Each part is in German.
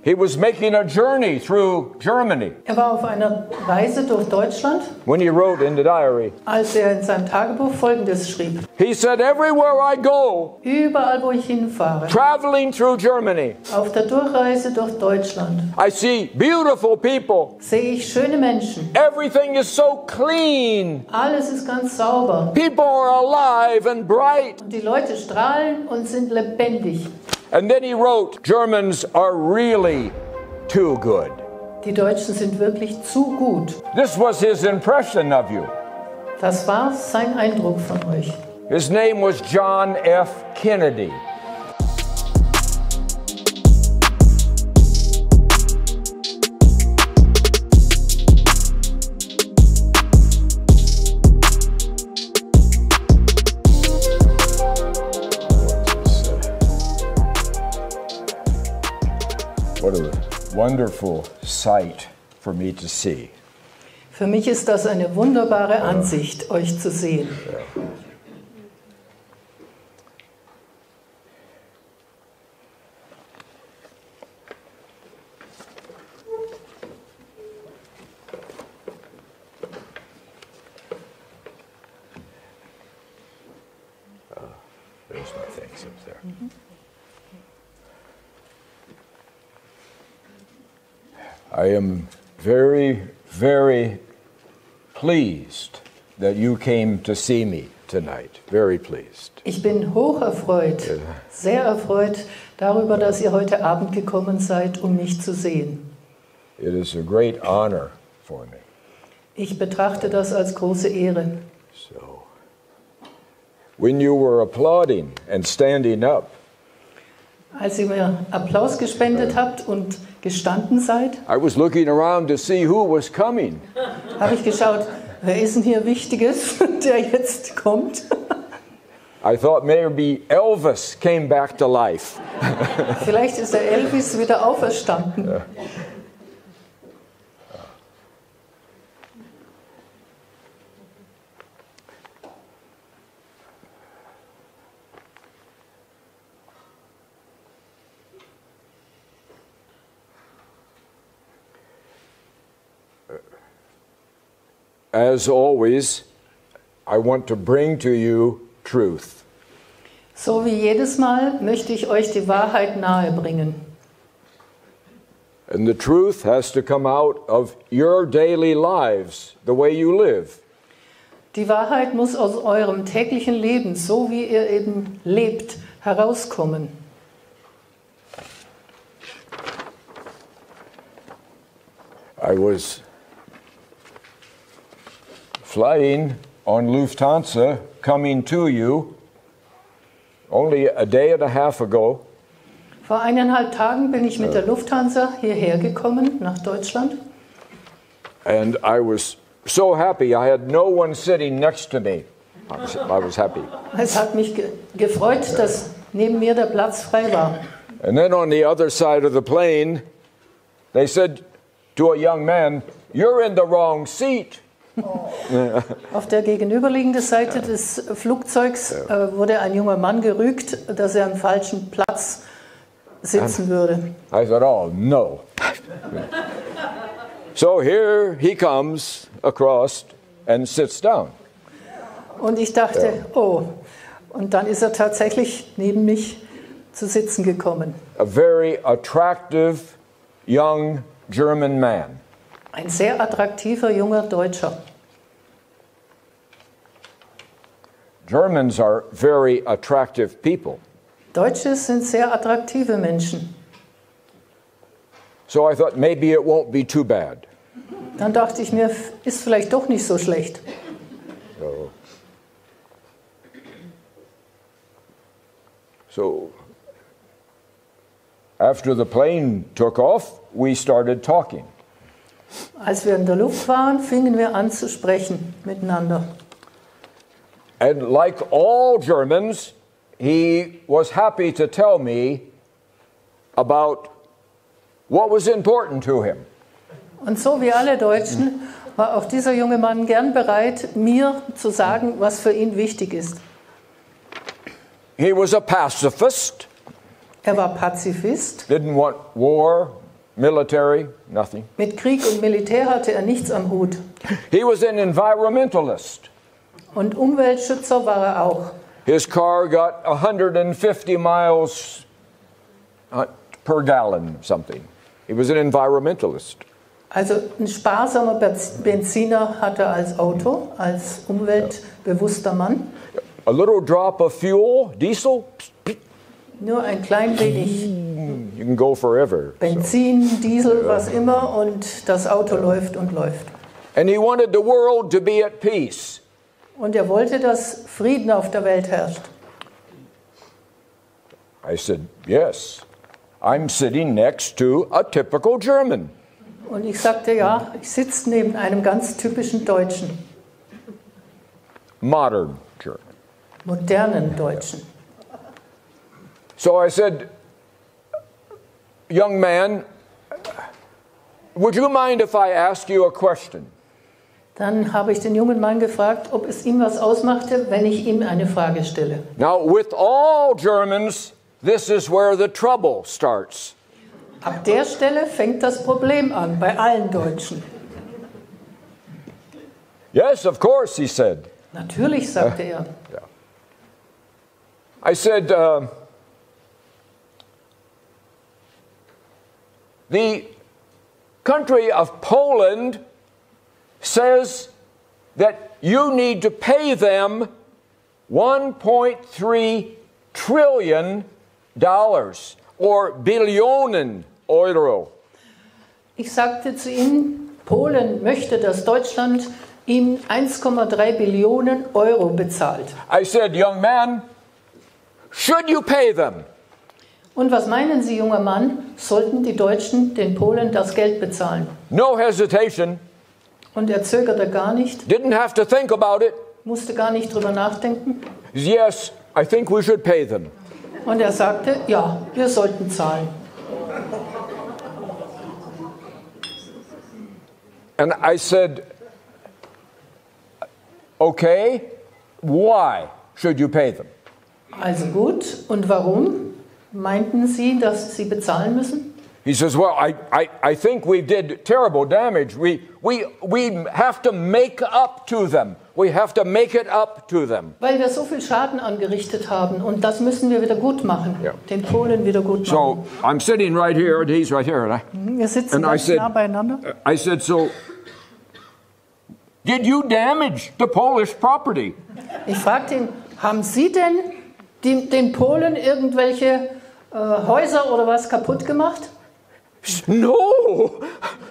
He was making a journey through Germany Er war auf einer Reise durch Deutschland, when he wrote in the diary. als er in seinem Tagebuch Folgendes schrieb. He said, everywhere I go, Überall, wo ich hinfahre, traveling through Germany, auf der Durchreise durch Deutschland, I see beautiful people. sehe ich schöne Menschen. Everything is so clean. Alles ist ganz sauber. People are alive and bright. Und die Leute strahlen und sind lebendig. And then he wrote, Germans are really too good. Die Deutschen sind wirklich zu gut. This was his impression of you. Das war sein Eindruck von euch. His name was John F. Kennedy. What a wonderful sight for me to see. Für mich ist das eine wunderbare Ansicht, euch zu sehen. There's my things up there. I am very, very pleased that you came to see me tonight. Very pleased. Ich bin hocherfreut, sehr erfreut darüber, dass ihr heute Abend gekommen seid, um mich zu sehen. It is a great honor for me. Ich betrachte das als große Ehre. So, when you were applauding and standing up, Als ihr mir Applaus gespendet habt und gestanden seid, I was looking around to see who was coming. habe ich geschaut, wer ist denn hier Wichtiges, der jetzt kommt? I thought maybe Elvis came back to life. Vielleicht ist der Elvis wieder auferstanden. As always, I want to bring to you truth. So wie jedes Mal möchte ich euch die Wahrheit nahebringen. And the truth has to come out of your daily lives, the way you live. Die Wahrheit muss aus eurem täglichen Leben, so wie ihr eben lebt, herauskommen. I was flying on Lufthansa, coming to you only a day and a half ago. Vor 1,5 Tagen bin ich mit der Lufthansa hierher gekommen, nach Deutschland. And I was so happy. I had no one sitting next to me. I was happy. Es hat mich gefreut, dass neben mir der Platz frei war. And then on the other side of the plane, they said to a young man, "You're in the wrong seat." Auf der gegenüberliegenden Seite des Flugzeugs wurde ein junger Mann gerügt, dass er am falschen Platz sitzen würde. I said, "Oh no." So here he comes across and sits down. Und ich dachte, oh, und dann ist er tatsächlich neben mich zu sitzen gekommen. A very attractive young German man. Ein sehr attraktiver junger Deutscher. Germans are very attractive people. Deutsche sind sehr attraktive Menschen. So I thought maybe it won't be too bad. Dann dachte ich mir, ist vielleicht doch nicht so schlecht. So after the plane took off, we started talking. Als wir in der Luft waren, fingen wir an zu sprechen miteinander. And like all Germans, he was happy to tell me about what was important to him. Und so wie alle Deutschen war auch dieser junge Mann gern bereit, mir zu sagen, was für ihn wichtig ist. He was a pacifist. Er war Pazifist, Didn't want war, military, nothing. Mit Krieg und Militär hatte er nichts am Hut. He was an environmentalist. Und Umweltschützer war er auch. His car got 150 miles per gallon, something. He was an environmentalist. Also ein sparsamer Benziner hat er als Auto, als umweltbewusster Mann. A little drop of fuel, diesel. Nur ein klein wenig You can go forever. Benzin, Diesel, was immer, und das Auto läuft und läuft. And he wanted the world to be at peace. Und er wollte, dass Frieden auf der Welt herrscht. I said, yes. I'm sitting next to a typical German. Und ich sagte, ja, ich sitze neben einem ganz typischen Deutschen. Modern German. Modernen Deutschen. So I said, young man, would you mind if I ask you a question? Dann habe ich den jungen Mann gefragt, ob es ihm was ausmachte, wenn ich ihm eine Frage stelle. Now, with all Germans, this is where the trouble starts. Ab der Stelle fängt das Problem an, bei allen Deutschen. Yes, of course, he said. Natürlich, sagte er. Yeah. I said, the country of Poland says that you need to pay them $1.3 trillion or Billionen Euro. Ich sagte zu ihm, Polen möchte, dass Deutschland ihm 1,3 Billionen Euro bezahlt. I said, young man, should you pay them? Und was meinen Sie, junger Mann, sollten die Deutschen den Polen das Geld bezahlen? No hesitation. Und er zögerte gar nicht, Didn't have to think about it. musste gar nicht drüber nachdenken. Yes, I think we should pay them. Und er sagte, ja, wir sollten zahlen. And I said, okay, why should you pay them? Also gut, und warum meinten Sie, dass Sie bezahlen müssen? He says, well, I think we did terrible damage. We have to make up to them. We have to make it up to them. Weil wir so viel Schaden angerichtet haben und das müssen wir wieder gut machen, Ja. den Polen wieder gut machen. So I'm sitting right here and he's right here. And Wir sitzen ganz nah beieinander. I said, so did you damage the Polish property? Ich fragte ihn, haben Sie denn den Polen irgendwelche Häuser oder was kaputt gemacht? No,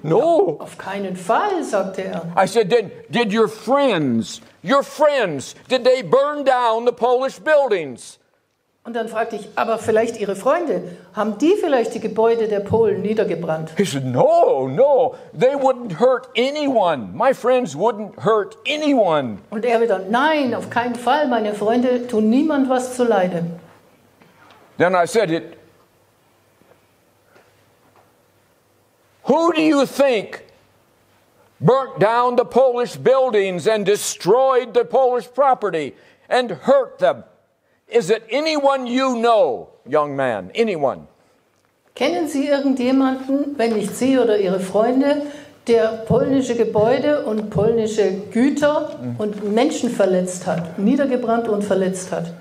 no. Auf keinen Fall, sagte er. I said, did your friends, did they burn down the Polish buildings? Und dann fragte ich, aber vielleicht Ihre Freunde, haben die vielleicht die Gebäude der Polen niedergebrannt? He said, no, they wouldn't hurt anyone. My friends wouldn't hurt anyone. Und er wieder, nein, auf keinen Fall, meine Freunde tun niemand was zuleide. Then I said, who do you think burnt down the Polish buildings and destroyed the Polish property and hurt them? Is it anyone you know, young man? Anyone? Kennen Sie irgendjemanden, wenn nicht Sie oder Ihre Freunde, der polnische Gebäude und polnische Güter und Menschen verletzt hat, niedergebrannt und verletzt hat?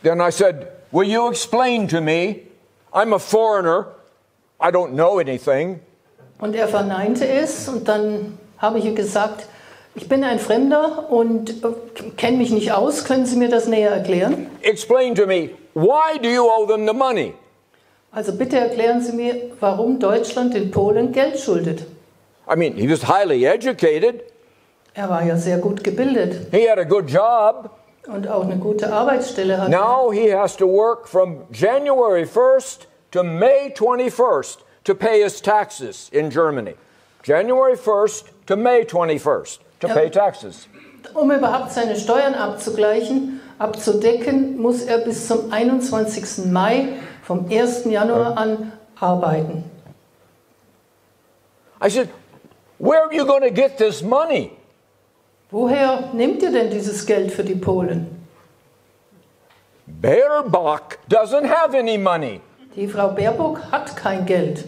Then I said, will you explain to me? I'm a foreigner. I don't know anything. Und er verneinte es und dann habe ich ihm gesagt, ich bin ein Fremder und kenne mich nicht aus. Können Sie mir das näher erklären? Explain to me, why do you owe them the money? Also bitte erklären Sie mir, warum Deutschland den Polen Geld schuldet. I mean, he was highly educated. Er war ja sehr gut gebildet He had a good job. und auch eine gute Arbeitsstelle hatte. Now he has to work from January 1st to May 21st to pay his taxes in Germany. January 1st to May 21st to pay taxes. Um überhaupt seine Steuern abzudecken, muss er bis zum 21. Mai vom 1. Januar an arbeiten. I said, where are you going to get this money? Woher nehmt ihr denn dieses Geld für die Polen? Baerbock doesn't have any money. Die Frau Baerbock hat kein Geld.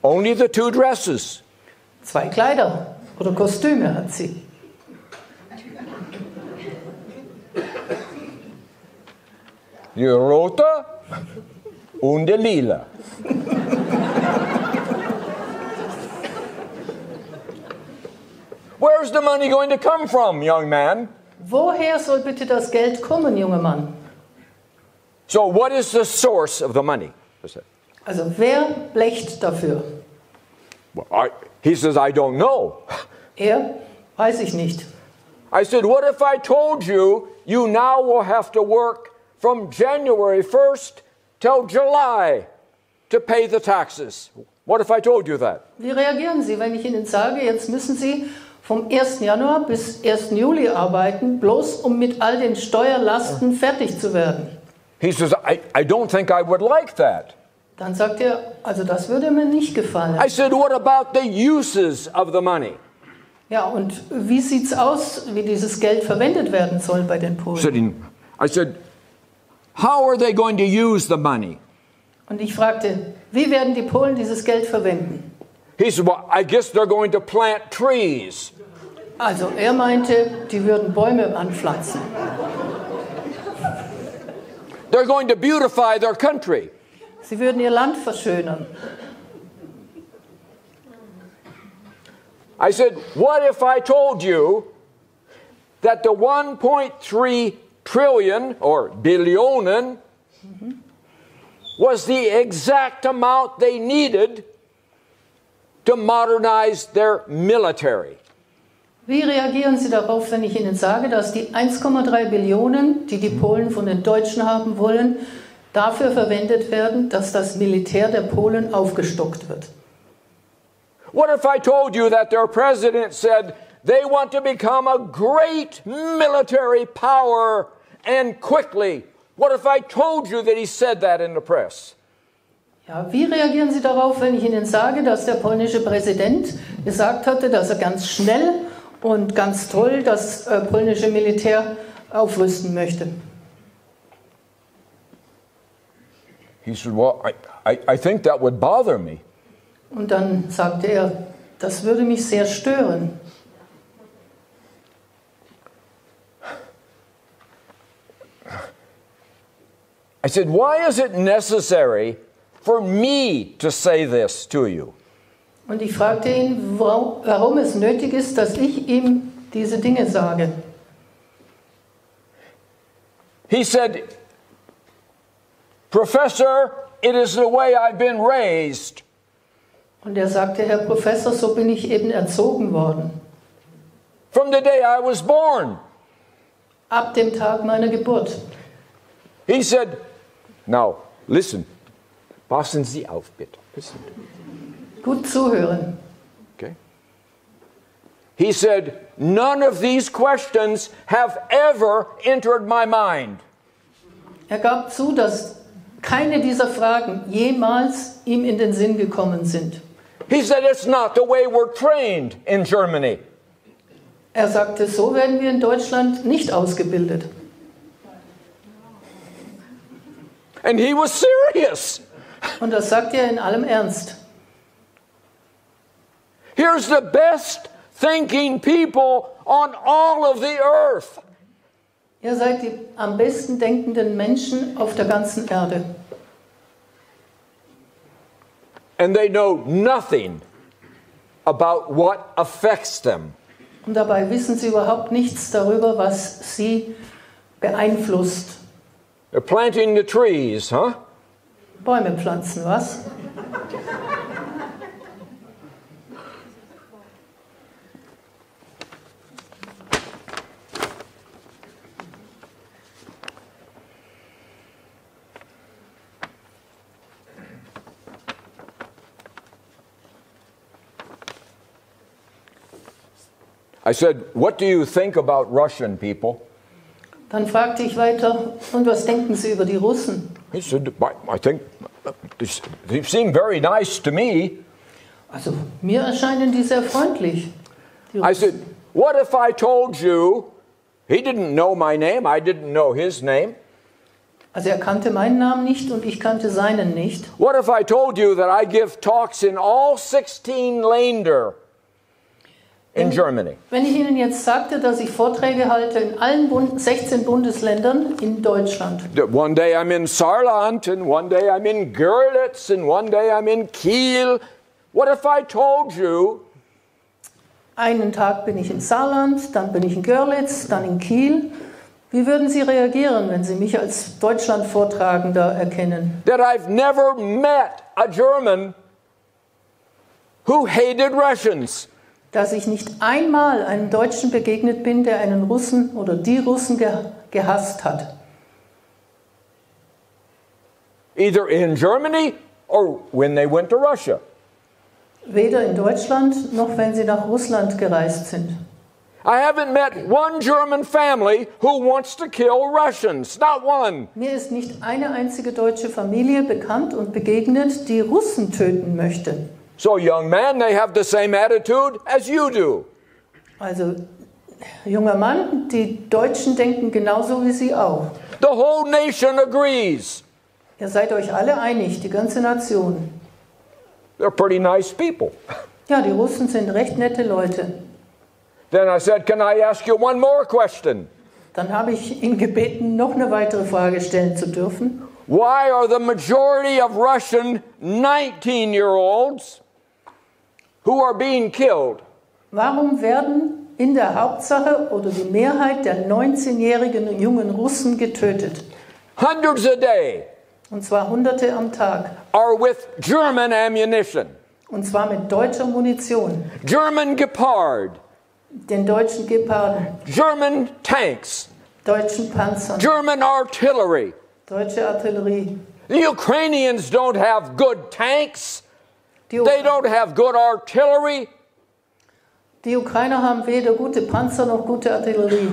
Only the 2 dresses. 2 Kleider oder Kostüme hat sie. Die rote und die lila. Where's the money going to come from, young man? Woher soll bitte das Geld kommen, junger Mann? So what is the source of the money? Also wer blecht dafür? Well, he says, I don't know. Weiß ich nicht. I said, what if I told you, you now will have to work from January 1st till July to pay the taxes? What if I told you that? Wie reagieren Sie, wenn ich Ihnen sage, jetzt müssen Sie vom 1. Januar bis 1. Juli arbeiten, bloß um mit all den Steuerlasten fertig zu werden? He says, I don't think I would like that. Dann sagt er, also das würde mir nicht gefallen. I said, what about the uses of the money? Ja, und wie sieht's aus, wie dieses Geld verwendet werden soll bei den Polen? I said, how are they going to use the money? Und ich fragte, wie werden die Polen dieses Geld verwenden? He said, well, I guess they're going to plant trees. Also er meinte, die würden Bäume anpflanzen. They're going to beautify their country. Sie würden ihr Land verschönern. I said, what if I told you that the 1.3 trillion or billionen was the exact amount they needed to modernize their military? Wie reagieren Sie darauf, wenn ich Ihnen sage, dass die 1,3 Billionen, die die Polen von den Deutschen haben wollen, dafür verwendet werden, dass das Militär der Polen aufgestockt wird? What if I told you that their president said they want to become a great military power and quickly? What if I told you that he said that in the press? Ja, wie reagieren Sie darauf, wenn ich Ihnen sage, dass der polnische Präsident gesagt hatte, dass er ganz schnell und ganz toll das polnische Militär aufrüsten möchte? He said, well, I think that would bother me. Und dann sagte er, das würde mich sehr stören. I said, why is it necessary for me to say this to you? Und ich fragte ihn, warum es nötig ist, dass ich ihm diese Dinge sage. He said, Professor, it is the way I've been raised. Und er sagte, Herr Professor, so bin ich eben erzogen worden. From the day I was born. Ab dem Tag meiner Geburt. He said, now, listen. Passen Sie auf, bitte. Listen. Gut zuhören. Okay. He said, none of these questions have ever entered my mind. Er gab zu, dass keine dieser Fragen jemals ihm in den Sinn gekommen sind. He said, it's not the way we're trained in Germany. Er sagte, so werden wir in Deutschland nicht ausgebildet. And he was serious. Und das sagt er in allem Ernst. Here's the best thinking people on all of the earth. Ihr seid die am besten denkenden Menschen auf der ganzen Erde. And they know nothing about what affects them. Und dabei wissen sie überhaupt nichts darüber, was sie beeinflusst. They're planting the trees, huh? Bäume pflanzen, was? I said, what do you think about Russian people? Dann fragte ich weiter, und was denken Sie über die Russen? He said, I think they seem very nice to me. Also, mir erscheinen die sehr freundlich. Die I said, what if I told you, he didn't know my name, I didn't know his name. Also er kannte meinen Namen nicht und ich kannte seinen nicht. What if I told you that I give talks in all 16 Länder in Germany? Wenn ich Ihnen jetzt sagte, dass ich Vorträge halte in allen 16 Bundesländern in Deutschland. One day I'm in Saarland, and one day I'm in Görlitz, and one day I'm in Kiel. What if I told you? Einen Tag bin ich in Saarland, dann bin ich in Görlitz, dann in Kiel. Wie würden Sie reagieren, wenn Sie mich als Deutschland-Vortragender erkennen? That I've never met a German who hated Russians. Dass ich nicht einmal einem Deutschen begegnet bin, der einen Russen oder die Russen gehasst hat. Either in Germany or when they went to Russia. Weder in Deutschland noch wenn sie nach Russland gereist sind. I haven't met one German family who wants to kill Russians. Not one. Mir ist nicht eine einzige deutsche Familie bekannt und begegnet, die Russen töten möchte. So, young man, they have the same attitude as you do. Also, junger Mann, die Deutschen denken genauso wie Sie auch. The whole nation agrees. Ihr seid euch alle einig, die ganze Nation. They're pretty nice people. Ja, die Russen sind recht nette Leute. Then I said, can I ask you one more question? Dann habe ich ihn gebeten, noch eine weitere Frage stellen zu dürfen. Why are the majority of Russian 19-year-olds who are being killed? Warum werden in der Hauptsache oder die Mehrheit der 19-jährigen jungen Russen getötet? Hundreds a day. Und zwar Hunderte am Tag. Are with German ammunition. Und zwar mit deutscher Munition. German Gepard. Den deutschen Geparden. German tanks. Deutschen Panzern. German artillery. Deutsche Artillerie. The Ukrainians don't have good tanks. They don't have good artillery. Die Ukrainer haben weder gute Panzer noch gute Artillerie.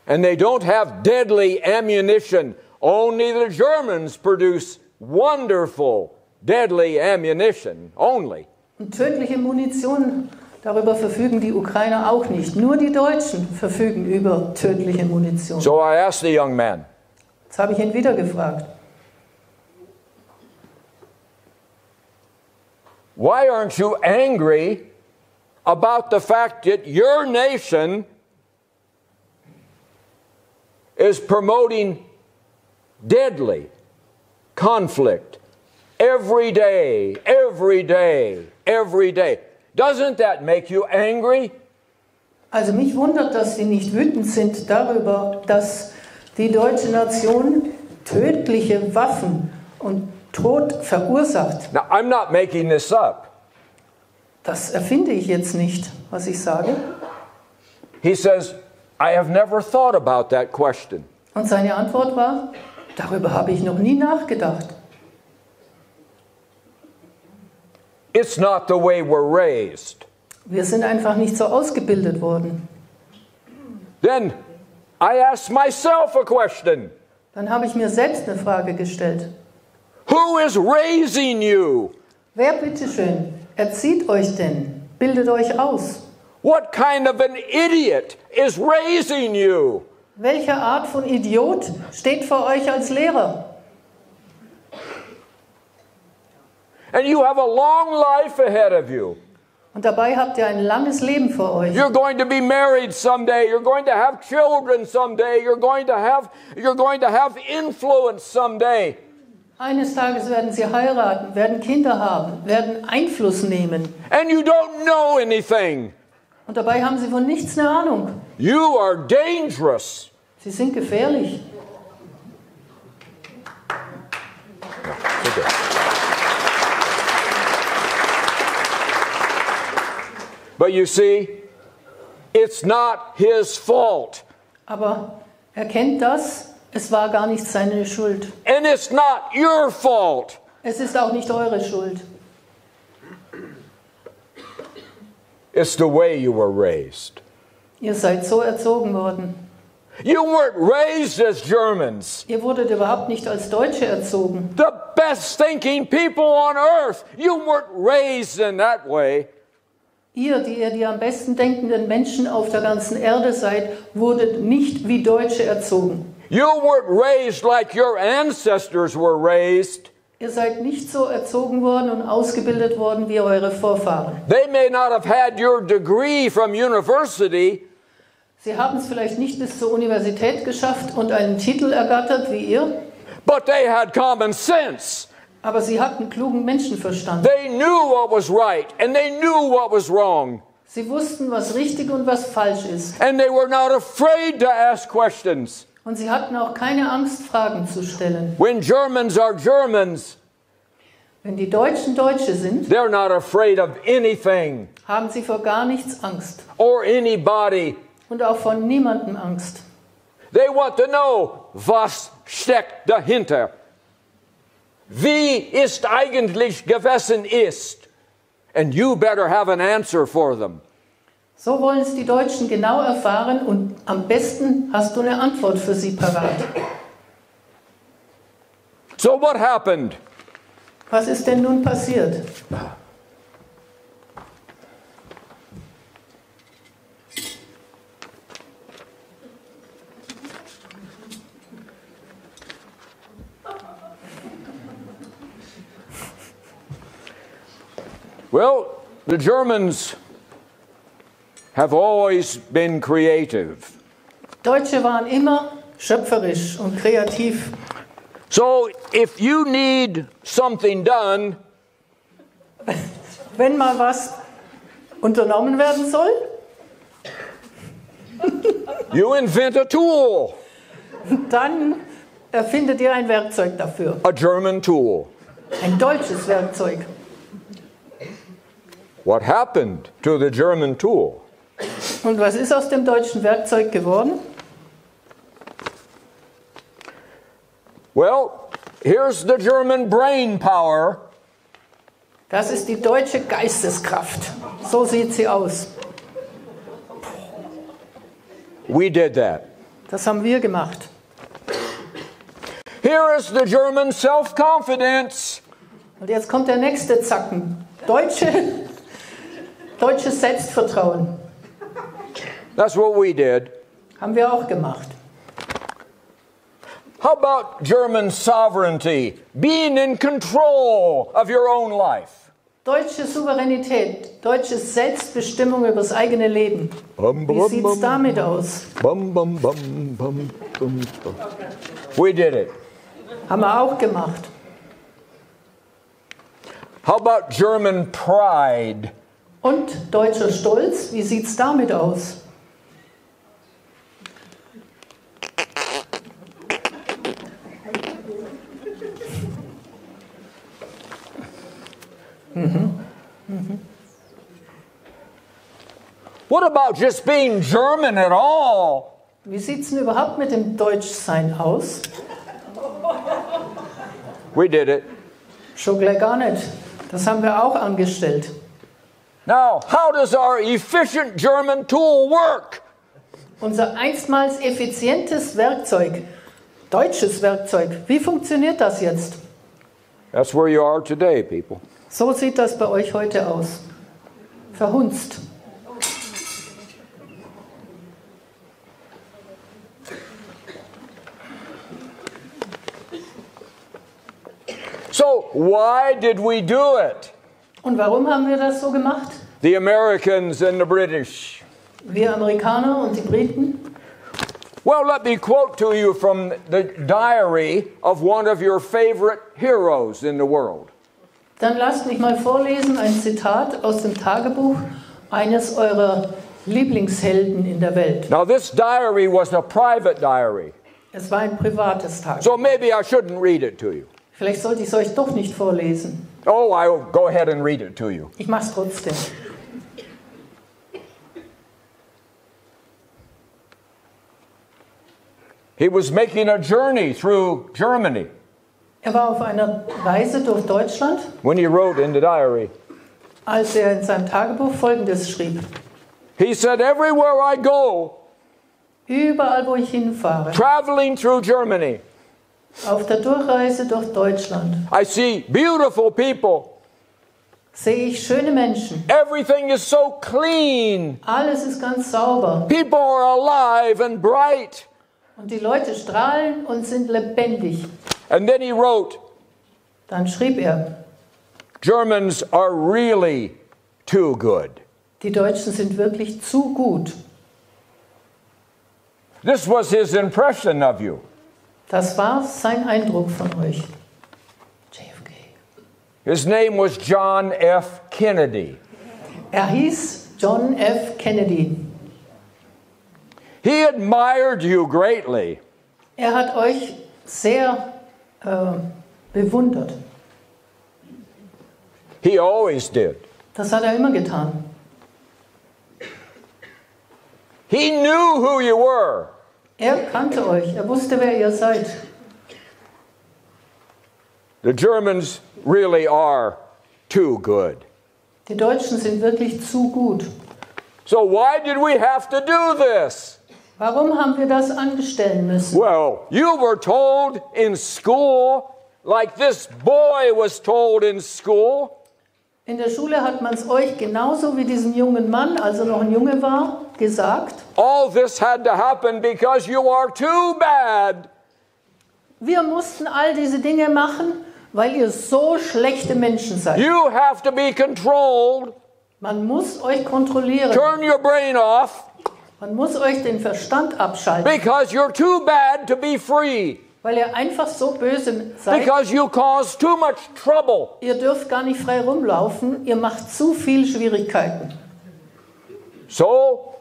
And they don't have deadly ammunition. Only the Germans produce wonderful, deadly ammunition. Only. Und tödliche Munition, darüber verfügen die Ukrainer auch nicht. Nur die Deutschen verfügen über tödliche Munition. So I asked the young man, Jetzt habe ich ihn wieder gefragt. why aren't you angry about the fact that your nation is promoting deadly conflict every day, every day, every day? Doesn't that make you angry? Also mich wundert, dass Sie nicht wütend sind darüber, dass die deutsche Nation tödliche Waffen und Tod verursacht. Now, I'm not making this up. Das erfinde ich jetzt nicht, was ich sage. He says, I have never thought about that question. Und seine Antwort war, darüber habe ich noch nie nachgedacht. It's not the way we're raised. Wir sind einfach nicht so ausgebildet worden. Then I asked myself a question. Dann habe ich mir selbst eine Frage gestellt. Who is raising you? Wer bitteschön erzieht euch denn? Bildet euch aus? What kind of an idiot is raising you? Welche Art von Idiot steht vor euch als Lehrer? And you have a long life ahead of you. Und dabei habt ihr ein langes Leben vor euch. You're going to be married someday. You're going to have children someday. You're going to have influence someday. Eines Tages werden sie heiraten, werden Kinder haben, werden Einfluss nehmen. And you don't know anything. Und dabei haben sie von nichts eine Ahnung. You are dangerous. Sie sind gefährlich. Okay. But you see, it's not his fault. Aber erkennt das, es war gar nicht seine Schuld. And it's not your fault. Es ist auch nicht eure Schuld. It's the way you were raised. Ihr seid so erzogen worden. You weren't raised as Germans. Ihr wurdet überhaupt nicht als Deutsche erzogen. The best thinking people on earth. You weren't raised in that way. Ihr, die ihr die am besten denkenden Menschen auf der ganzen Erde seid, wurdet nicht wie Deutsche erzogen. You weren't raised like your ancestors were raised. Ihr seid nicht so erzogen worden und ausgebildet worden wie eure Vorfahren. They may not have had your degree from university, Sie haben es vielleicht nicht bis zur Universität geschafft und einen Titel ergattert wie ihr, but they had common sense. aber sie hatten klugen Menschenverstand. They knew what was right and they knew what was wrong. Sie wussten, was richtig und was falsch ist. And they were not afraid to ask questions. Und sie hatten auch keine Angst, Fragen zu stellen. When Germans are Germans, Wenn die Deutschen Deutsche sind, they're not afraid of anything haben sie vor gar nichts Angst or anybody. und auch vor niemandem Angst. They want to know, was steckt dahinter? Wie ist eigentlich gewesen ist? And you better have an answer for them. So wollen es die Deutschen genau erfahren und am besten hast du eine Antwort für sie parat. So what happened? Was ist denn nun passiert? Well, the Germans have always been creative. Deutsche waren immer schöpferisch und kreativ. So if you need something done, Wenn mal was unternommen werden soll, you invent a tool, dann erfindet ihr ein Werkzeug dafür. a German tool. Ein deutsches Werkzeug. What happened to the German tool? Und was ist aus dem deutschen Werkzeug geworden? Well, here's the German brain power. Das ist die deutsche Geisteskraft. So sieht sie aus. We did that. Das haben wir gemacht. Here is the German self-confidence. Und jetzt kommt der nächste Zacken. Deutsches Selbstvertrauen. That's what we did. Haben wir auch gemacht. How about German sovereignty? Being in control of your own life. Deutsche Souveränität, deutsche Selbstbestimmung über das eigene Leben. Wie sieht es damit aus? We did it. Haben wir auch gemacht. How about German pride? Und deutscher Stolz, wie sieht es damit aus? What about just being German at all? Wie sieht es denn überhaupt mit dem Deutschsein aus? We did it. Schon gleich gar nicht. Das haben wir auch angestellt. Now, how does our efficient German tool work? Unser einstmals effizientes Werkzeug, deutsches Werkzeug, wie funktioniert das jetzt? That's where you are today, people. So sieht das bei euch heute aus. Verhunzt. So, why did we do it? Und warum haben wir das so gemacht? The Americans and the British. Wir Amerikaner und die Briten? Well, let me quote to you from the diary of one of your favorite heroes in the world. Dann lasst mich mal vorlesen ein Zitat aus dem Tagebuch eines eurer Lieblingshelden in der Welt. Now, this diary was a private diary, Es war ein privates Tagebuch. so maybe I shouldn't read it to you. Vielleicht sollte ich es euch doch nicht vorlesen. Oh, I'll go ahead and read it to you. Ich mache es trotzdem. He was making a journey through Germany Er war auf einer Reise durch Deutschland, when he wrote in the diary. als er in seinem Tagebuch Folgendes schrieb. He said, everywhere I go, Überall, wo ich hinfahre, traveling through Germany, auf der Durchreise durch Deutschland, I see beautiful people, sehe ich schöne Menschen. Everything is so clean. Alles ist ganz sauber. People are alive and bright. Und die Leute strahlen und sind lebendig. And then he wrote, Dann schrieb er, Germans are really too good. die Deutschen sind wirklich zu gut. This was his impression of you. Das war sein Eindruck von euch. JFK. His name was John F. Kennedy. Er hieß John F. Kennedy. He admired you greatly. Er hat euch sehr bewundert. He always did. Das hat er immer getan. He knew who you were. Er kannte euch, er wusste, wer ihr seid. The Germans really are too good. Die Deutschen sind wirklich zu gut. So why did we have to do this? Warum haben wir das anstellen müssen? Well, you were told in school, like this boy was told in school. In der Schule hat man es euch genauso wie diesem jungen Mann, als er noch ein Junge war, gesagt. All this had to happen because you are too bad. Wir mussten all diese Dinge machen, weil ihr so schlechte Menschen seid. You have to be controlled. Man muss euch kontrollieren. Turn your brain off Man muss euch den Verstand abschalten, because you're too bad to be free. weil ihr einfach so böse seid. Because you cause too much trouble. Ihr dürft gar nicht frei rumlaufen, ihr macht zu viel Schwierigkeiten. So,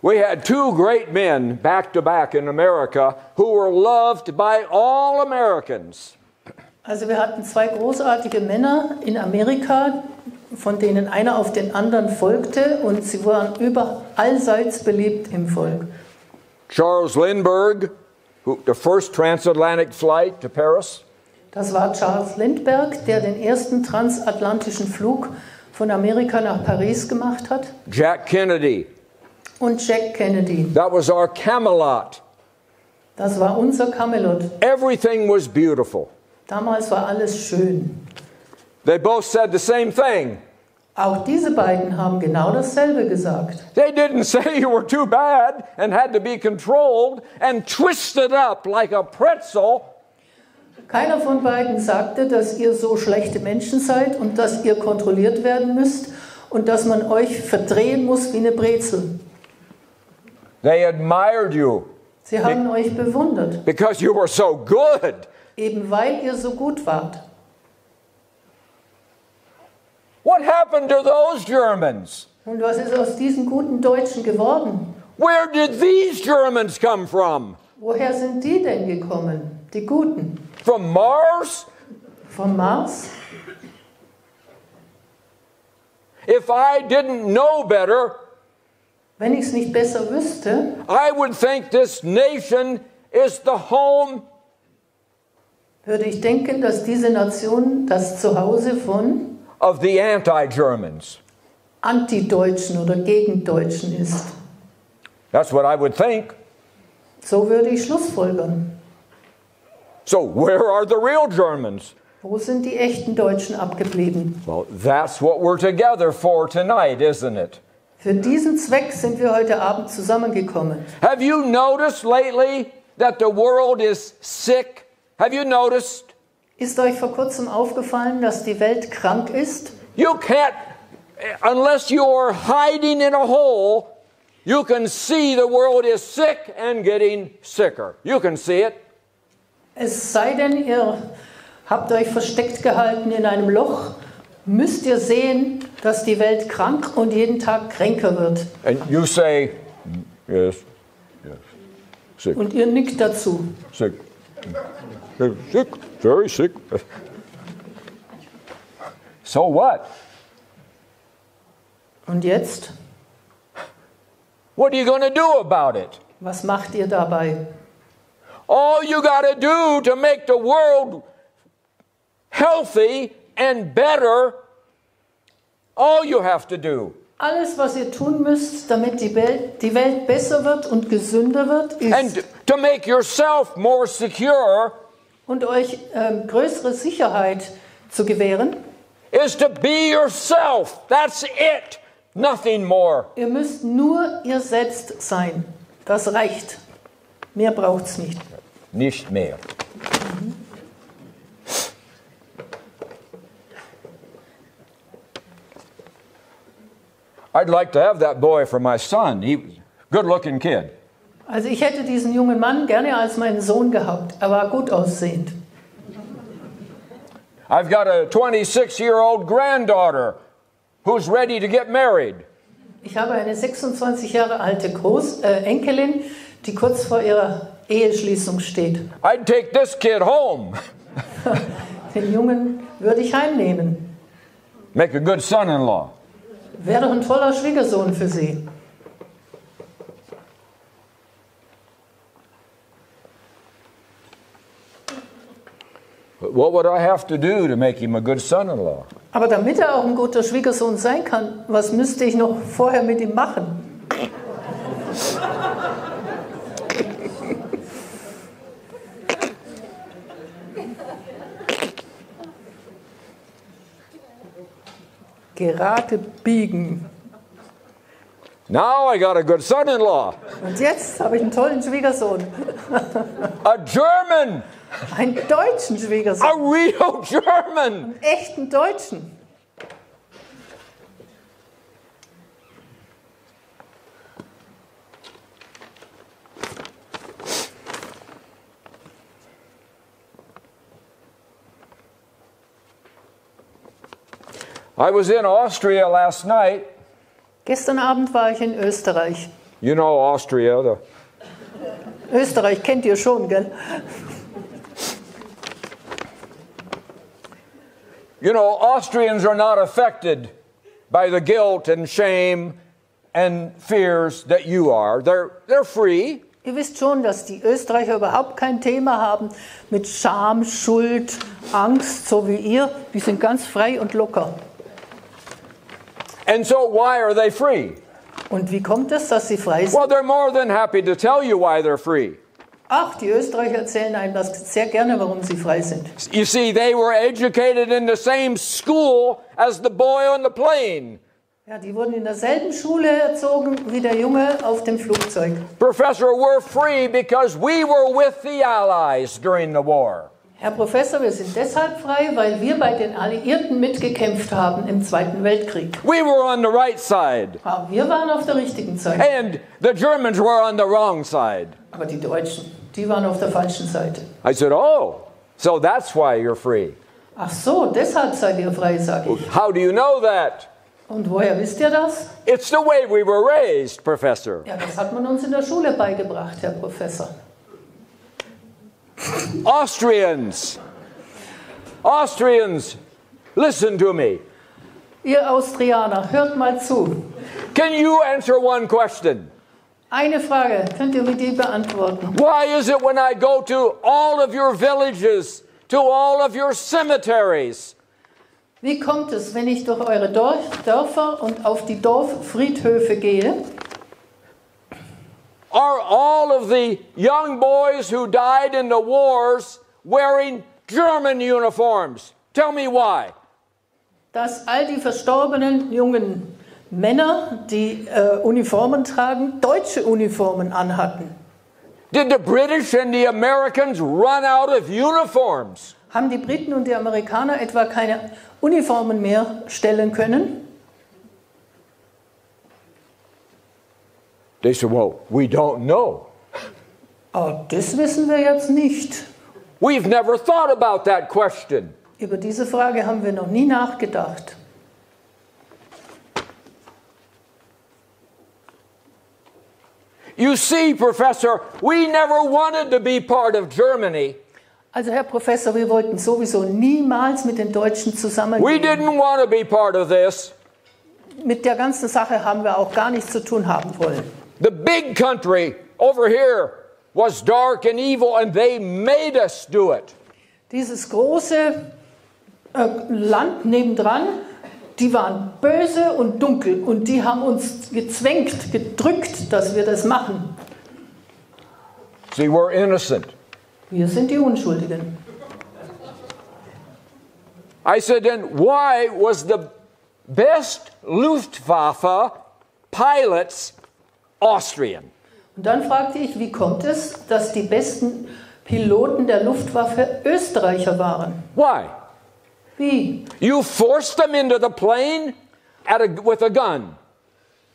we had two great men back to back in America who were loved by all Americans. Also wir hatten zwei großartige Männer in Amerika, von denen einer auf den anderen folgte und sie waren allseits beliebt im Volk. Charles Lindbergh, the first transatlantic flight to Paris. Das war Charles Lindbergh, der den ersten transatlantischen Flug von Amerika nach Paris gemacht hat. Jack Kennedy. Und Jack Kennedy. That was our Camelot. Das war unser Camelot. Everything was beautiful. Damals war alles schön. They both said the same thing. Auch diese beiden haben genau dasselbe gesagt. They didn't say you were too bad and had to be controlled and twisted up like a pretzel. Keiner von beiden sagte, dass ihr so schlechte Menschen seid und dass ihr kontrolliert werden müsst und dass man euch verdrehen muss wie eine Brezel. They admired you Sie haben euch bewundert, because you were so good. eben weil ihr so gut wart. What happened to those Germans? Und was ist aus diesen guten Deutschen geworden? Where did these Germans come from? Woher sind die denn gekommen, die Guten? From Mars? Vom Mars? If I didn't know better, Wenn ich es nicht besser wüsste, I would think this nation is the home würde ich denken, dass diese Nation das Zuhause von of the anti-Germans. Antideutschen oder Gegendeutschen ist. That's what I would think. So würde ich schlussfolgern. So where are the real Germans? Wo sind die echten Deutschen abgeblieben? Well, that's what we're together for tonight, isn't it? Für diesen Zweck sind wir heute Abend zusammengekommen. Have you noticed lately that the world is sick? Have you noticed? Ist euch vor kurzem aufgefallen, dass die Welt krank ist? You can't, unless you are hiding in a hole, you can see the world is sick and getting sicker. You can see it. Es sei denn, ihr habt euch versteckt gehalten in einem Loch, müsst ihr sehen, dass die Welt krank und jeden Tag kränker wird. And you say, yes, yes, sick, Und ihr nickt dazu. sick, sick, very sick. So what? Und jetzt? What are you going to do about it? Was macht ihr dabei? All you got to do to make the world healthy and better, all you have to do Alles, was ihr tun müsst, damit die Welt besser wird und gesünder wird, ist, and to make yourself more secure, und euch größere Sicherheit zu gewähren, is to be yourself. That's it. Nothing more. ihr müsst nur ihr selbst sein. Das reicht. Mehr braucht's nicht. Nicht mehr. I'd like to have that boy for my son. He was a good-looking kid. Also ich hätte diesen jungen Mann gerne als meinen Sohn gehabt. Er war gut aussehend. I've got a 26-year-old granddaughter who's ready to get married. Ich habe eine 26 Jahre alte Enkelin, die kurz vor ihrer Eheschließung steht. I'd take this kid home. Den Jungen würde ich heimnehmen. Make a good son-in-law. Wäre doch ein toller Schwiegersohn für sie. But what would I have to do to make him a good son-in-law? Aber damit er auch ein guter Schwiegersohn sein kann, was müsste ich noch vorher mit ihm machen? Gerade biegen. Now I got a good son-in-law. Und jetzt habe ich einen tollen Schwiegersohn. A German. Einen deutschen A Schwiegersohn. real German. Einen echten Deutschen. I was in Austria last night. Gestern Abend war ich in Österreich. You know Austria. Österreich kennt ihr schon, gell? You know, Austrians are not affected by the guilt and shame and fears that you are. They're free. Ihr wisst schon, dass die Österreicher überhaupt kein Thema haben mit Scham, Schuld, Angst, so wie ihr. Die sind ganz frei und locker. And so why are they free? Und wie kommt es, dass sie frei sind? Well, they're more than happy to tell you why they're free. Ach, die Österreicher erzählen einem das sehr gerne, warum sie frei sind. You see, they were educated in the same school as the boy on the plane. Ja, die wurden in derselben Schule erzogen wie der Junge auf dem Flugzeug. Professor, we're free because we were with the Allies during the war. Herr Professor, wir sind deshalb frei, weil wir bei den Alliierten mitgekämpft haben im Zweiten Weltkrieg. We were on the right side. Aber wir waren auf der richtigen Seite. And the Germans were on the wrong side. Aber die Deutschen, die waren auf der falschen Seite. I said, oh, so that's why you're free. Ach so, deshalb seid ihr frei, sage ich. How do you know that? Und woher wisst ihr das? It's the way we were raised, Professor. Ja, das hat man uns in der Schule beigebracht, Herr Professor. Austrians, listen to me. Ihr Austrianer, hört mal zu. Can you answer one question? Eine Frage, könnt ihr mir die beantworten? Why is it when I go to all of your villages, to all of your cemeteries, Wie kommt es, wenn ich durch eure Dörfer und auf die Dorffriedhöfe gehe? are all of the young boys who died in the wars wearing German uniforms? Tell me why. Dass all die verstorbenen jungen Männer, die Uniformen tragen, deutsche Uniformen anhatten. Did the British and the Americans run out of uniforms? Haben die Briten und die Amerikaner etwa keine Uniformen mehr stellen können? They said, well, we don't know. Oh, das wissen wir jetzt nicht. We've never thought about that question. Über diese Frage haben wir noch nie nachgedacht. You see, Professor, we never wanted to be part of Germany. Also Herr Professor, wir wollten sowieso niemals mit den Deutschen We zusammengehen. didn't want to be part of this. Mit der ganzen Sache haben wir auch gar nichts zu tun haben wollen. The big country over here was dark and evil, and they made us do it. Dieses große Land nebendran die waren böse und dunkel und die haben uns gezwängt, gedrückt, dass wir das machen. See, we're innocent. Wir sind die Unschuldigen. I said, then why was the best Luftwaffe pilots Austrian? Und dann fragte ich, wie kommt es, dass die besten Piloten der Luftwaffe Österreicher waren? Why? Wie? You forced them into the plane with a gun.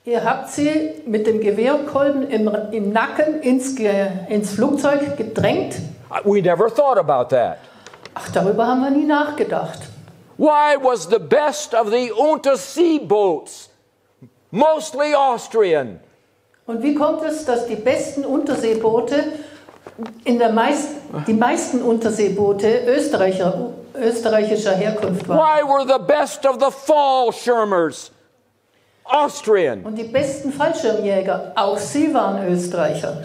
Ihr habt sie mit dem Gewehrkolben im Nacken ins Flugzeug gedrängt? We never thought about that. Ach, darüber haben wir nie nachgedacht. Why was the best of the Unterseeboats mostly Austrian? Und wie kommt es, dass die besten Unterseeboote, die meisten Unterseeboote österreichischer Herkunft waren? Why were the best of the Fallschirmers Austrian? Und die besten Fallschirmjäger, auch sie waren Österreicher.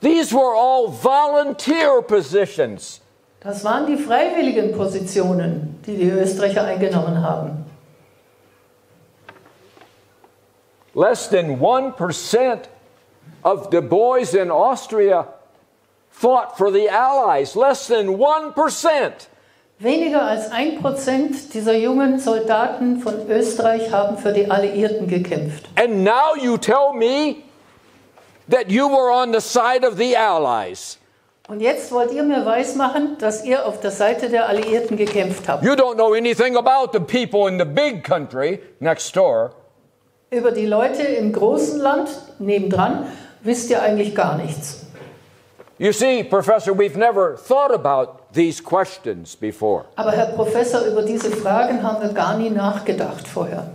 These were all volunteer positions. Das waren die freiwilligen Positionen, die die Österreicher eingenommen haben. Less than 1% of the boys in Austria fought for the Allies. Less than 1%. Weniger als 1% dieser jungen Soldaten von Österreich haben für die Alliierten gekämpft. And now you tell me that you were on the side of the Allies. Und jetzt wollt ihr mir weismachen, dass ihr auf der Seite der Alliierten gekämpft habt. You don't know anything about the people in the big country next door. Über die Leute im großen Land nebendran wisst ihr eigentlich gar nichts. You see, Professor, we've never thought about these questions before. Aber Herr Professor, über diese Fragen haben wir gar nie nachgedacht vorher.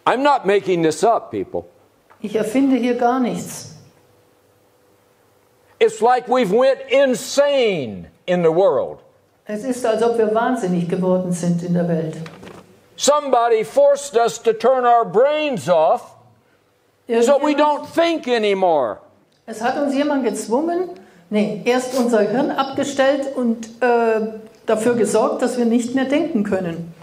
I'm not making this up, people. Ich erfinde hier gar nichts. It's like we've went insane in the world. Es ist, als ob wir wahnsinnig geworden sind in der Welt. Somebody forced us to turn our brains off so we don't think anymore. Es hat uns jemand gezwungen, erst unser Hirn abgestellt und dafür gesorgt, dass wir nicht mehr denken können.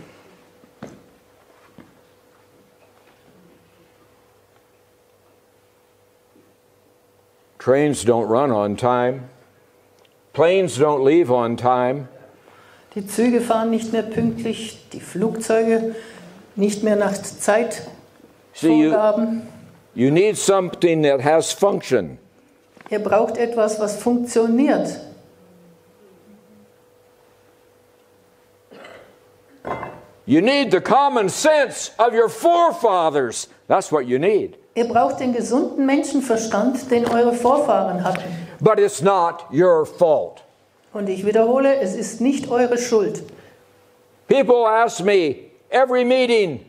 Trains don't run on time. Planes don't leave on time. Die Züge fahren nicht mehr pünktlich, die Flugzeuge nicht mehr nach Zeitvorgaben. You need something that has function. Ihr braucht etwas, was funktioniert. You need the common sense of your forefathers. That's what you need. Ihr braucht den gesunden Menschenverstand, den eure Vorfahren hatten. But it's not your fault. Und ich wiederhole, es ist nicht eure Schuld. People ask me every meeting,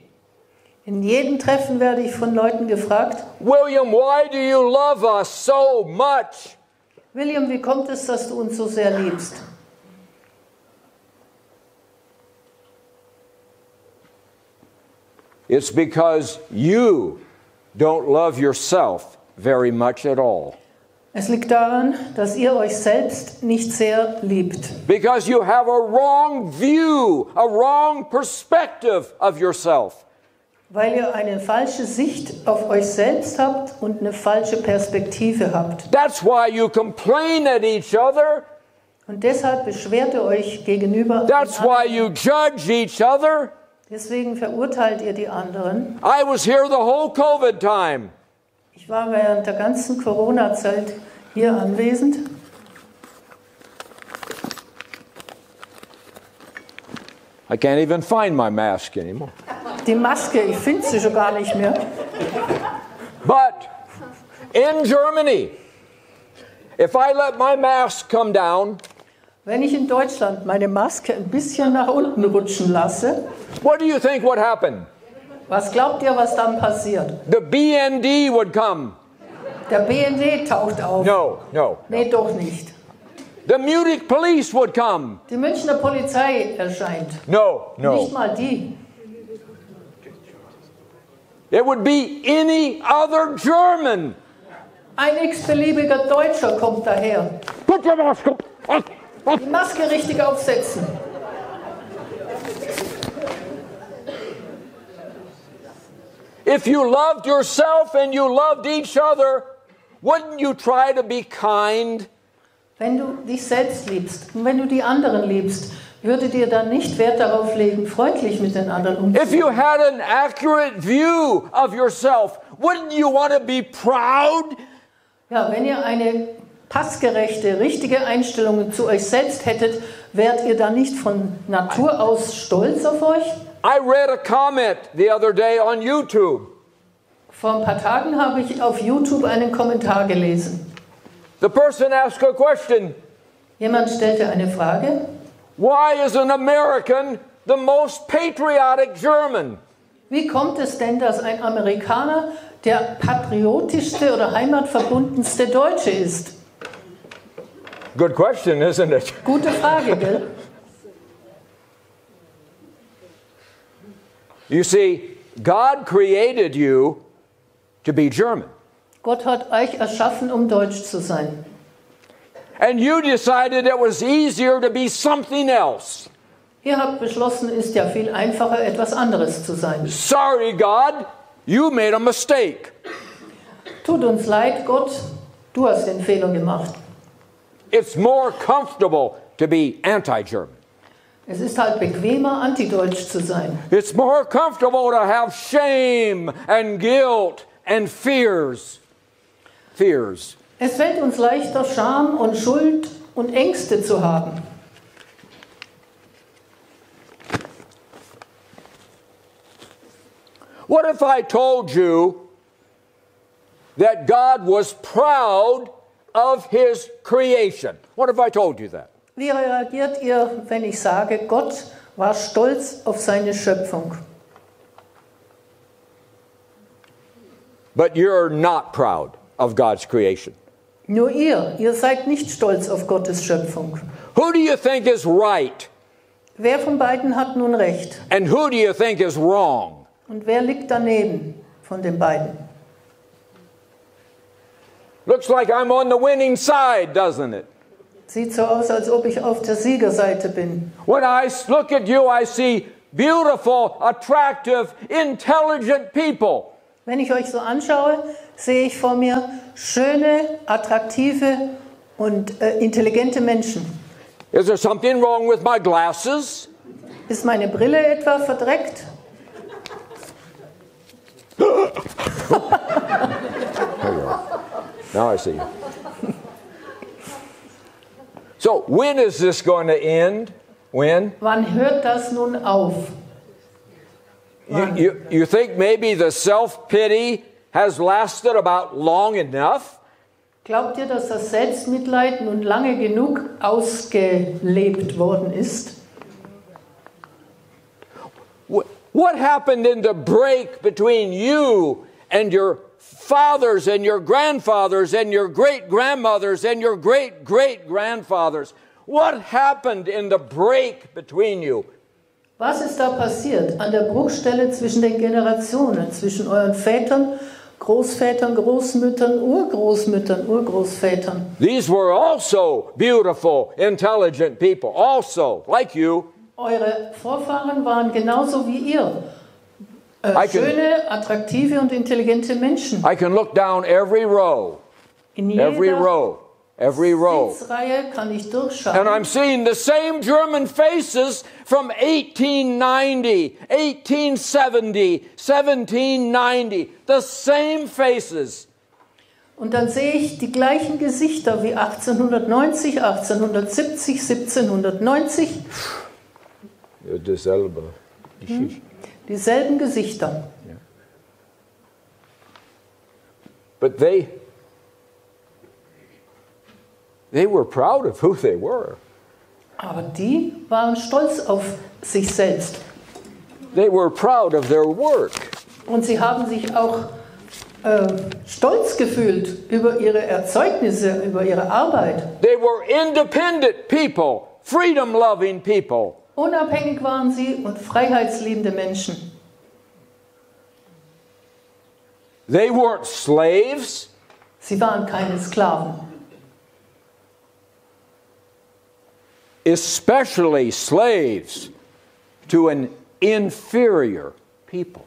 In jedem Treffen werde ich von Leuten gefragt, William, why do you love us so much? William, wie kommt es, dass du uns so sehr liebst? It's because you don't love yourself very much at all. Es liegt daran, dass ihr euch selbst nicht sehr liebt. Because you have a wrong view, a wrong perspective of yourself. Weil ihr eine falsche Sicht auf euch selbst habt und eine falsche Perspektive habt. That's why you complain at each other. Und deshalb beschwert ihr euch gegenüber. That's why you judge each other. Deswegen verurteilt ihr die anderen. I was here the whole COVID time. Ich war während der ganzen Corona-Zeit hier anwesend. I can't even find my mask anymore. Die Maske, ich finde sie schon gar nicht mehr. But in Germany, if I let my mask come down, Wenn ich in Deutschland meine Maske ein bisschen nach unten rutschen lasse, what do you think would happen? was glaubt ihr, was dann passiert? The BND would come. Der BND taucht auf. No. Nee, doch nicht. The Munich police would come. Die Münchner Polizei erscheint. No. Nicht mal die. It would be any other German. Ein x-beliebiger Deutscher kommt daher. Put your mask on. Die Maske richtig aufsetzen. If you loved yourself and you loved each other, wouldn't you try to be kind? Wenn du dich selbst liebst und wenn du die anderen liebst, würdet ihr dann nicht Wert darauf legen, freundlich mit den anderen If you umzugehen? had an accurate view of yourself, wouldn't you want to be proud? Ja, wenn ihr eine passgerechte, richtige Einstellung zu euch selbst hättet, wärt ihr dann nicht von Natur aus stolz auf euch? I read a comment the other day on YouTube. Vor ein paar Tagen habe ich auf YouTube einen Kommentar gelesen. The person asked a question. Jemand stellte eine Frage. Why is an American the most patriotic German? Wie kommt es denn, dass ein Amerikaner der patriotischste oder heimatverbundenste Deutsche ist? Good question, isn't it? Gute Frage, gell? You see, God created you to be German. Gott hat euch erschaffen, um deutsch zu sein. And you decided it was easier to be something else. Ihr habt beschlossen, es ist ja viel einfacher, etwas anderes zu sein. Sorry, God, you made a mistake. Tut uns leid, Gott, du hast den Fehler gemacht. It's more comfortable to be anti-German. Es ist halt bequemer, antideutsch zu sein. It's more comfortable to have shame and guilt and fears. Fears. Es fällt uns leichter, Scham und Schuld und Ängste zu haben. What if I told you that God was proud of His creation? What if I told you that? Wie reagiert ihr, wenn ich sage, Gott war stolz auf seine Schöpfung? But you're not proud of God's creation. Nur ihr seid nicht stolz auf Gottes Schöpfung. Who do you think is right? Wer von beiden hat nun recht? And who do you think is wrong? Und wer liegt daneben von den beiden? Looks like I'm on the winning side, doesn't it? Sieht so aus, als ob ich auf der Siegerseite bin. When I look at you, I see beautiful, attractive, intelligent people. Wenn ich euch so anschaue, sehe ich vor mir schöne, attraktive und intelligente Menschen. Is there something wrong with my glasses? Ist meine Brille etwa verdreckt? Now I see. So, when is this going to end? When? Wann hört das nun auf? You think maybe the self-pity has lasted about long enough? Glaubt ihr, dass das Selbstmitleid nun lange genug ausgelebt worden ist? What happened in the break between you and your fathers and your grandfathers and your great-grandmothers and your great-great-grandfathers? What happened in the break between you? Was ist da passiert an der Bruchstelle zwischen den Generationen, zwischen euren Vätern, Großvätern, Großmüttern, Urgroßmüttern, Urgroßvätern? These were also beautiful, intelligent people, also like you. Eure Vorfahren waren genauso wie ihr. Schöne, attraktive und intelligente Menschen. I can look down every row, In every jeder row, every row. Sitzreihe kann ich And durchschauen. I'm seeing the same German faces from 1890, 1870, 1790, the same faces. Und dann sehe ich die gleichen Gesichter wie 1890, 1870, 1790. Dasselbe. Dieselben Gesichter. But they were proud of who they were. Aber die waren stolz auf sich selbst. They were proud of their work. Und sie haben sich auch stolz gefühlt über ihre Erzeugnisse, über ihre Arbeit. They were independent people, freedom-loving people. Unabhängig waren sie und freiheitsliebende Menschen. They weren't slaves. Sie waren keine Sklaven. especially slaves, to an inferior people.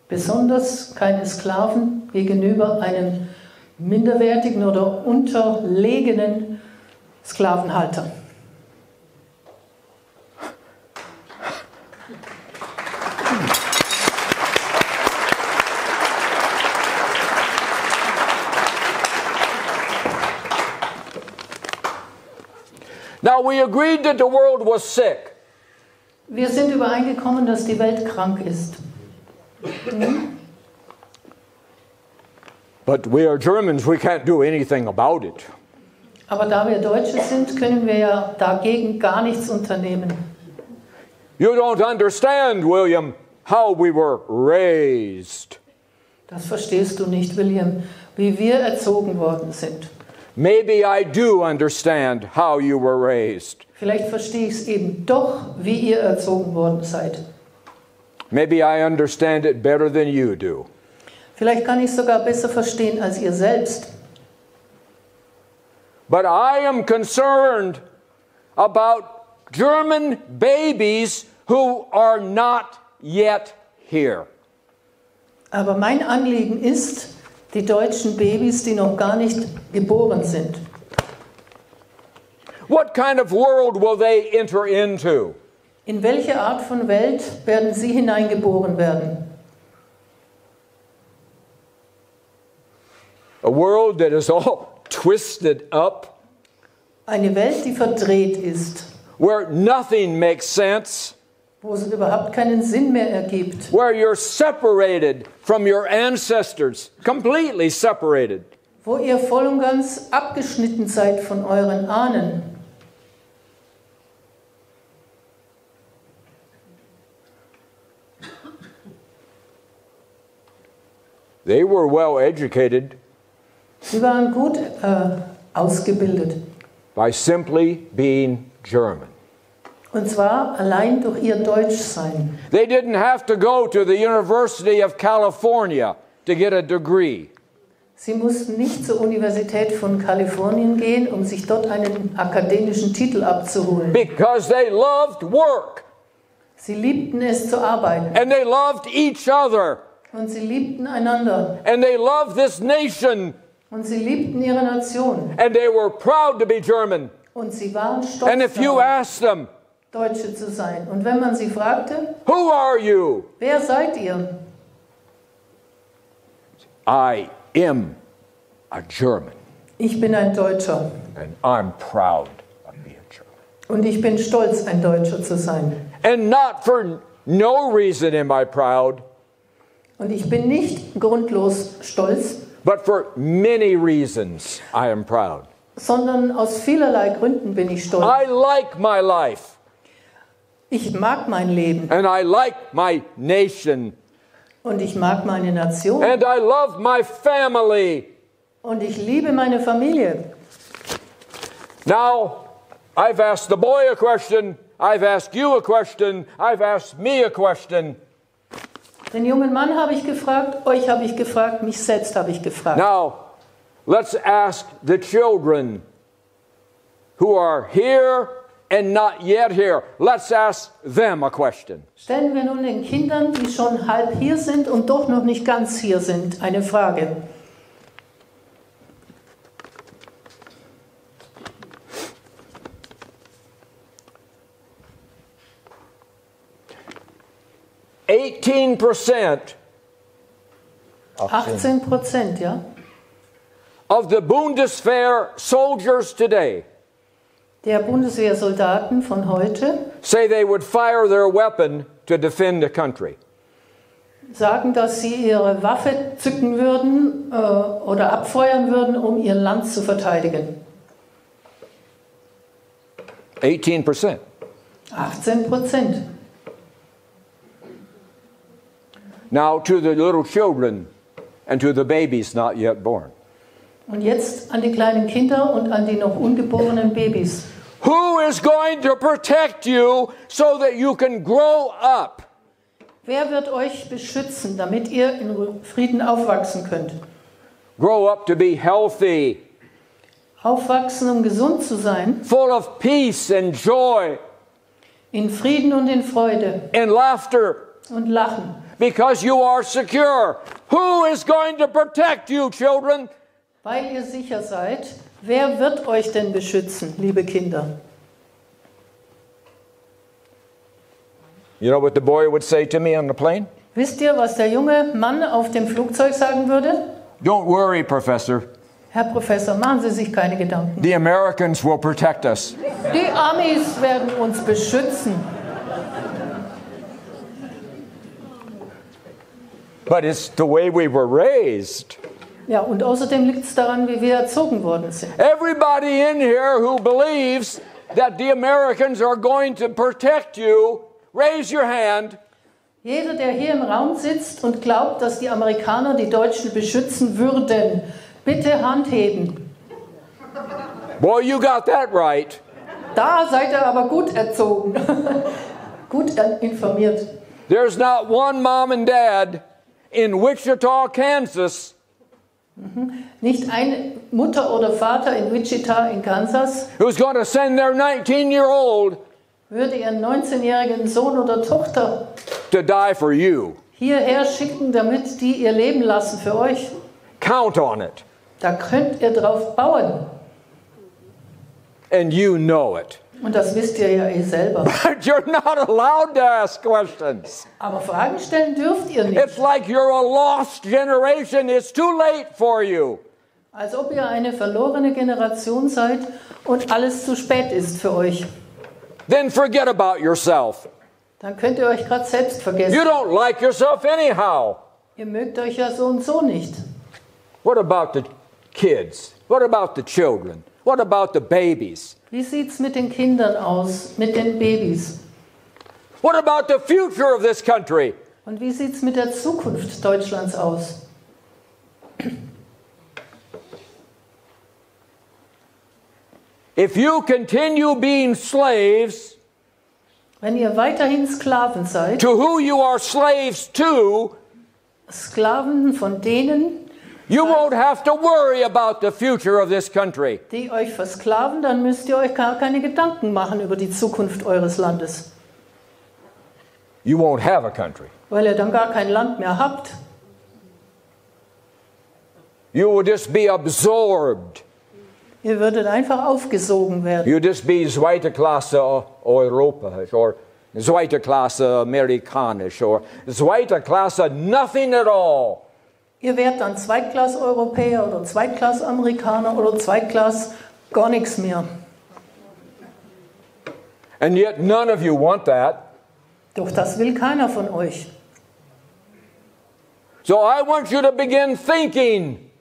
Besonders keine Sklaven gegenüber einem minderwertigen oder unterlegenen Sklavenhalter. Now we agreed that the world was sick. Wir sind übereingekommen, dass die Welt krank ist. But we are Germans, we can't do anything about it. Aber da wir Deutsche sind, können wir ja dagegen gar nichts unternehmen. You don't understand, William, how we were raised. Das verstehst du nicht, William, wie wir erzogen worden sind. Maybe I do understand how you were raised. Vielleicht verstehe ich es eben doch, wie ihr erzogen worden seid. Maybe I understand it better than you do. Vielleicht kann ich es sogar besser verstehen als ihr selbst. But I am concerned about German babies who are not yet here. Aber mein Anliegen ist, die deutschen Babys, die noch gar nicht geboren sind. What kind of world will they enter into? In welche Art von Welt werden sie hineingeboren werden? A world that is all twisted up, Eine Welt, die verdreht ist, where nothing makes sense, wo es überhaupt keinen Sinn mehr ergibt, where you're separated from your ancestors, completely separated. wo ihr voll und ganz abgeschnitten seid von euren Ahnen. They were well educated Sie waren gut ausgebildet. by simply being German. Und zwar allein durch ihr Deutschsein. They didn't have to go to the University of California to get a degree. Sie mussten nicht zur Universität von Kalifornien gehen, um sich dort einen akademischen Titel abzuholen. Because they loved work Sie liebten es zu arbeiten and they loved each other und sie liebten einander and they loved this nation und sie liebten ihre Nation and they were proud to be German. und sie waren stolz And if you darauf, asked them, Deutsche zu sein. Und wenn man sie fragte, who are you? wer seid ihr? I am a German Ich bin ein Deutscher and I'm proud of being German. und ich bin stolz, ein Deutscher zu sein. And not for no reason am I proud, Und ich bin nicht grundlos stolz, but for many reasons I am proud. sondern aus vielerlei Gründen bin ich stolz. I like my life Ich mag mein Leben and I like my nation und ich mag meine Nation and I love my family. und ich liebe meine Familie. Now, I've asked the boy a question, I've asked you a question, I've asked me a question. Den jungen Mann habe ich gefragt, euch habe ich gefragt, mich selbst habe ich gefragt. Now, let's ask the children who are here and not yet here. Let's ask them a question. Stellen wir nun den Kindern, die schon halb hier sind und doch noch nicht ganz hier sind, eine Frage. $18%, 18%, ja? of the Bundeswehr soldiers today Der Bundeswehrsoldaten von heute say they would fire their weapon to defend the country. sagen, dass sie ihre Waffe zücken würden oder abfeuern würden, um ihr Land zu verteidigen. 18%. 18%. Now to the little children and to the babies not yet born. Und jetzt an die kleinen Kinder und an die noch ungeborenen Babys. Who is going to protect you so that you can grow up? Wer wird euch beschützen, damit ihr in Frieden aufwachsen könnt? Grow up to be healthy, Aufwachsen, um gesund zu sein. full of peace and joy In Frieden und in Freude. and laughter, Und Lachen. because you are secure. Who is going to protect you, children? Weil ihr sicher seid. Wer wird euch denn beschützen, liebe Kinder? You know what the boy would say to me on the plane? Wisst ihr, was der junge Mann auf dem Flugzeug sagen würde? Don't worry, Professor. Herr Professor, machen Sie sich keine Gedanken. The Americans will protect us. Die Amis werden uns beschützen. But it's the way we were raised. Ja, und außerdem liegt es daran, wie wir erzogen worden sind. Everybody in here who believes that the Americans are going to protect you, raise your hand. Jeder, der hier im Raum sitzt und glaubt, dass die Amerikaner die Deutschen beschützen würden, bitte Hand heben. Boy, you got that right. Da seid ihr aber gut erzogen, gut informiert. There's not one mom and dad in Wichita, Kansas, Nicht eine Mutter oder Vater in Wichita in Kansas who's going to send their 19-year-old würde ihren 19-jährigen Sohn oder Tochter to die for you. hierher schicken, damit die ihr Leben lassen für euch. Count on it. Da könnt ihr drauf bauen. And you know it. Und das wisst ihr ja eh selber. But you're not allowed to ask questions. Aber Fragen stellen dürft ihr nicht. It's like you're a lost generation. It's too late for you. Als ob ihr eine verlorene Generation seid und alles zu spät ist für euch. Then forget about yourself. Dann könnt ihr euch gerade selbst vergessen. You don't like yourself anyhow. Ihr mögt euch ja so und so nicht. What about the kids? What about the children? What about the babies? Wie sieht's mit den Kindern aus, mit den Babys? What about the future of this country? Und wie sieht's mit der Zukunft Deutschlands aus? If you continue being slaves Wenn ihr weiterhin Sklaven seid, to who you are slaves to, Sklaven von denen, you won't have to worry about the future of this country. die euch versklaven, dann müsst ihr euch gar keine Gedanken machen über die Zukunft eures Landes, You won't have a country. weil ihr dann gar kein Land mehr habt. You will just be absorbed. Ihr würdet einfach aufgesogen werden. You just be zweite Klasse europäisch or zweite Klasse amerikanisch or zweite Klasse nothing at all. Ihr wärt dann Zweitklass-Europäer oder Zweitklass-Amerikaner oder Zweitklass gar nichts mehr. And yet none of you want that. Doch das will keiner von euch. So I want you to begin thinking.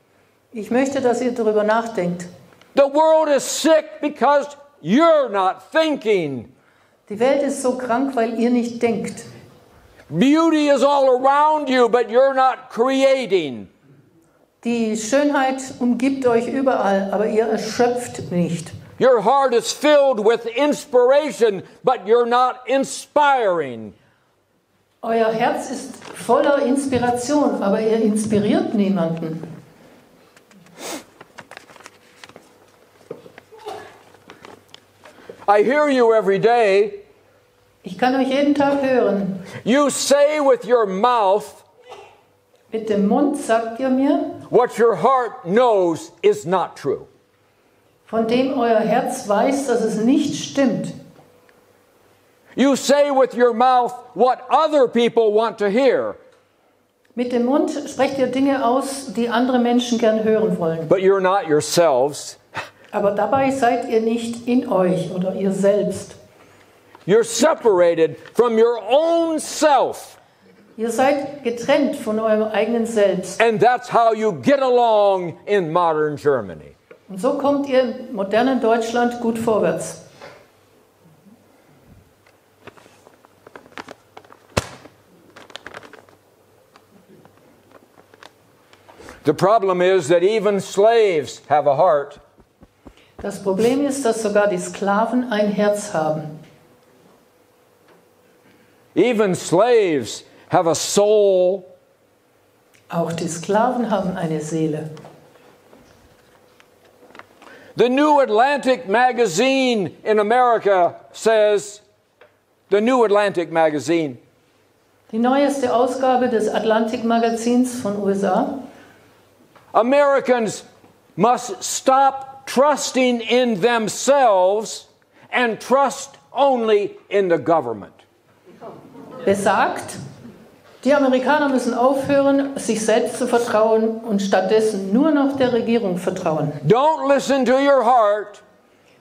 Ich möchte, dass ihr darüber nachdenkt. The world is sick because you're not thinking. Die Welt ist so krank, weil ihr nicht denkt. Beauty is all around you, but you're not creating. Die Schönheit umgibt euch überall, aber ihr erschöpft nicht. Your heart is filled with inspiration, but you're not inspiring. Euer Herz ist voller Inspiration, aber ihr inspiriert niemanden. I hear you every day. Ich kann euch jeden Tag hören. You say with your mouth Mit dem Mund sagt ihr mir, what your heart knows is not true. von dem euer Herz weiß, dass es nicht stimmt. You say with your mouth what other people want to hear, Mit dem Mund sprecht ihr Dinge aus, die andere Menschen gern hören wollen. but you're not yourselves. Aber dabei seid ihr nicht in euch oder ihr selbst. You're separated from your own self. Ihr seid getrennt von eurem eigenen Selbst. And that's how you get along in modern Germany. Und so kommt ihr im modernen Deutschland gut vorwärts. The problem is that even slaves have a heart. Das Problem ist, dass sogar die Sklaven ein Herz haben. Even slaves have a soul. Auch die Sklaven haben eine Seele. The New Atlantic magazine in America says, the New Atlantic magazine, Die neueste Ausgabe des Atlantik-Magazins von USA. Americans must stop trusting in themselves and trust only in the government. Besagt, die Amerikaner müssen aufhören, sich selbst zu vertrauen und stattdessen nur noch der Regierung vertrauen. Don't listen to your heart.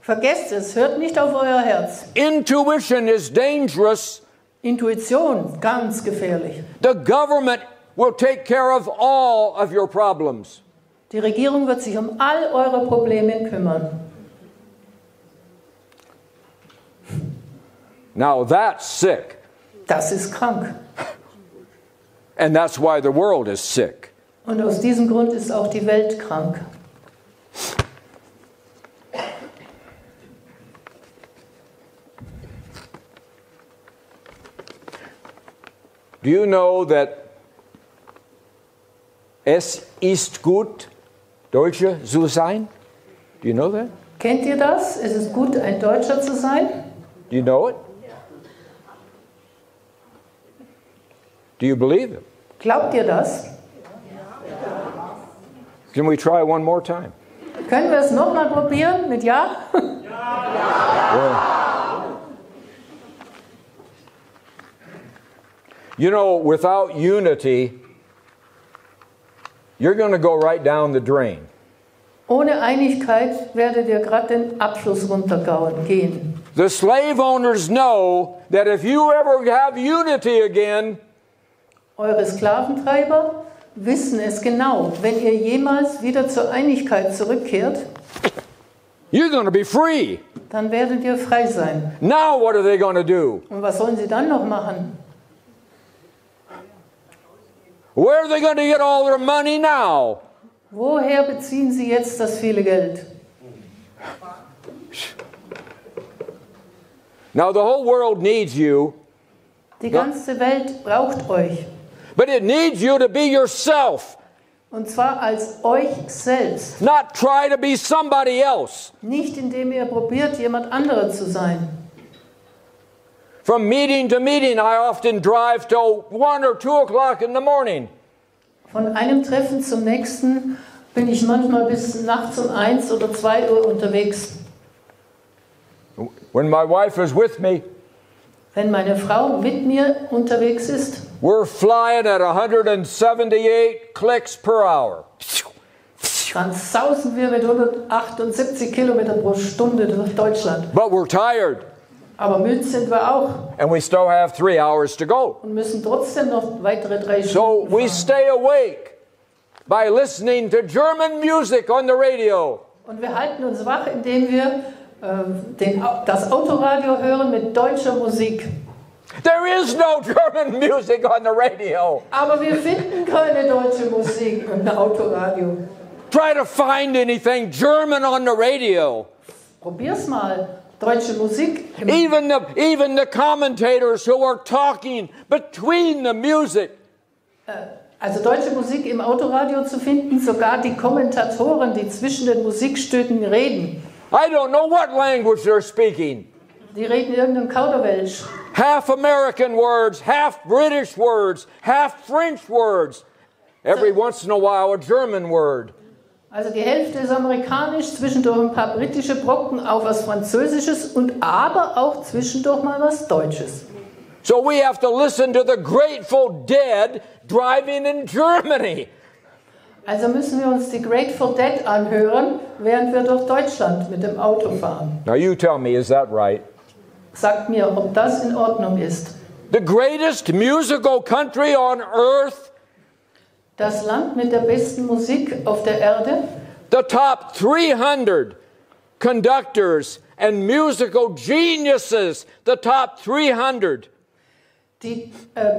Vergesst es, hört nicht auf euer Herz. Intuition is dangerous. Intuition, ganz gefährlich. The government will take care of all of your problems. Die Regierung wird sich um all eure Probleme kümmern. Now that's sick. Das ist krank. And that's why the world is sick. Und aus diesem Grund ist auch die Welt krank. Do you know that es ist gut, Deutscher zu sein? Do you know that? Kennt ihr das? Es ist gut, ein Deutscher zu sein. Do you know it? Do you believe it? Glaubt ihr das? Can we try one more time? Können wir es nochmal probieren mit Ja? Well, you know, without unity, you're going to go right down the drain. Ohne Einigkeit werdet ihr gerade den Abfluss runtergehen. The slave owners know that if you ever have unity again, Eure Sklaventreiber wissen es genau. Wenn ihr jemals wieder zur Einigkeit zurückkehrt, you're going to be free. dann werdet ihr frei sein. Now what are they going to do? Und was sollen sie dann noch machen? Where are they going to get all their money now? Woher beziehen sie jetzt das viele Geld? Now the whole world needs you, Die ganze Welt braucht euch. but it needs you to be yourself, Und zwar als euch selbst. not try to be somebody else. Nicht indem ihr probiert, jemand anderer zu sein. From meeting to meeting, I often drive till 1 or 2 o'clock in the morning. Von einem Treffen zum nächsten bin ich manchmal bis nachts um 1 oder 2 Uhr unterwegs. When my wife is with me, Wenn meine Frau mit mir unterwegs ist, we're flying at 178 clicks per hour. dann sausen wir mit 178 Kilometer pro Stunde durch Deutschland. But we're tired, Aber müde sind wir auch and we still have 3 hours to go. und müssen trotzdem noch weitere 3 So Stunden we fahren. stay awake by listening to German music on the radio. Und wir halten uns wach, indem wir das Autoradio hören mit deutscher Musik. There is no German music on the radio. Aber wir finden keine deutsche Musik im Autoradio. Try to find anything German on the radio. Probier's mal. Deutsche Musik. Even the commentators who are talking between the music. Also deutsche Musik im Autoradio zu finden, sogar die Kommentatoren, die zwischen den Musikstücken reden. I don't know what language they're speaking. Die reden irgendein Kauderwelsch. Half American words, half British words, half French words. Every once in a while a German word. Also die Hälfte ist amerikanisch, zwischendurch ein paar britische Brocken, auch was Französisches und aber auch zwischendurch mal was Deutsches. So we have to listen to the Grateful Dead driving in Germany. Also müssen wir uns die Grateful Dead anhören, während wir durch Deutschland mit dem Auto fahren. Now you tell me, is that right? Sagt mir, ob das in Ordnung ist. The greatest musical country on earth, Das Land mit der besten Musik auf der Erde, the top 300 conductors and musical geniuses, the top 300. die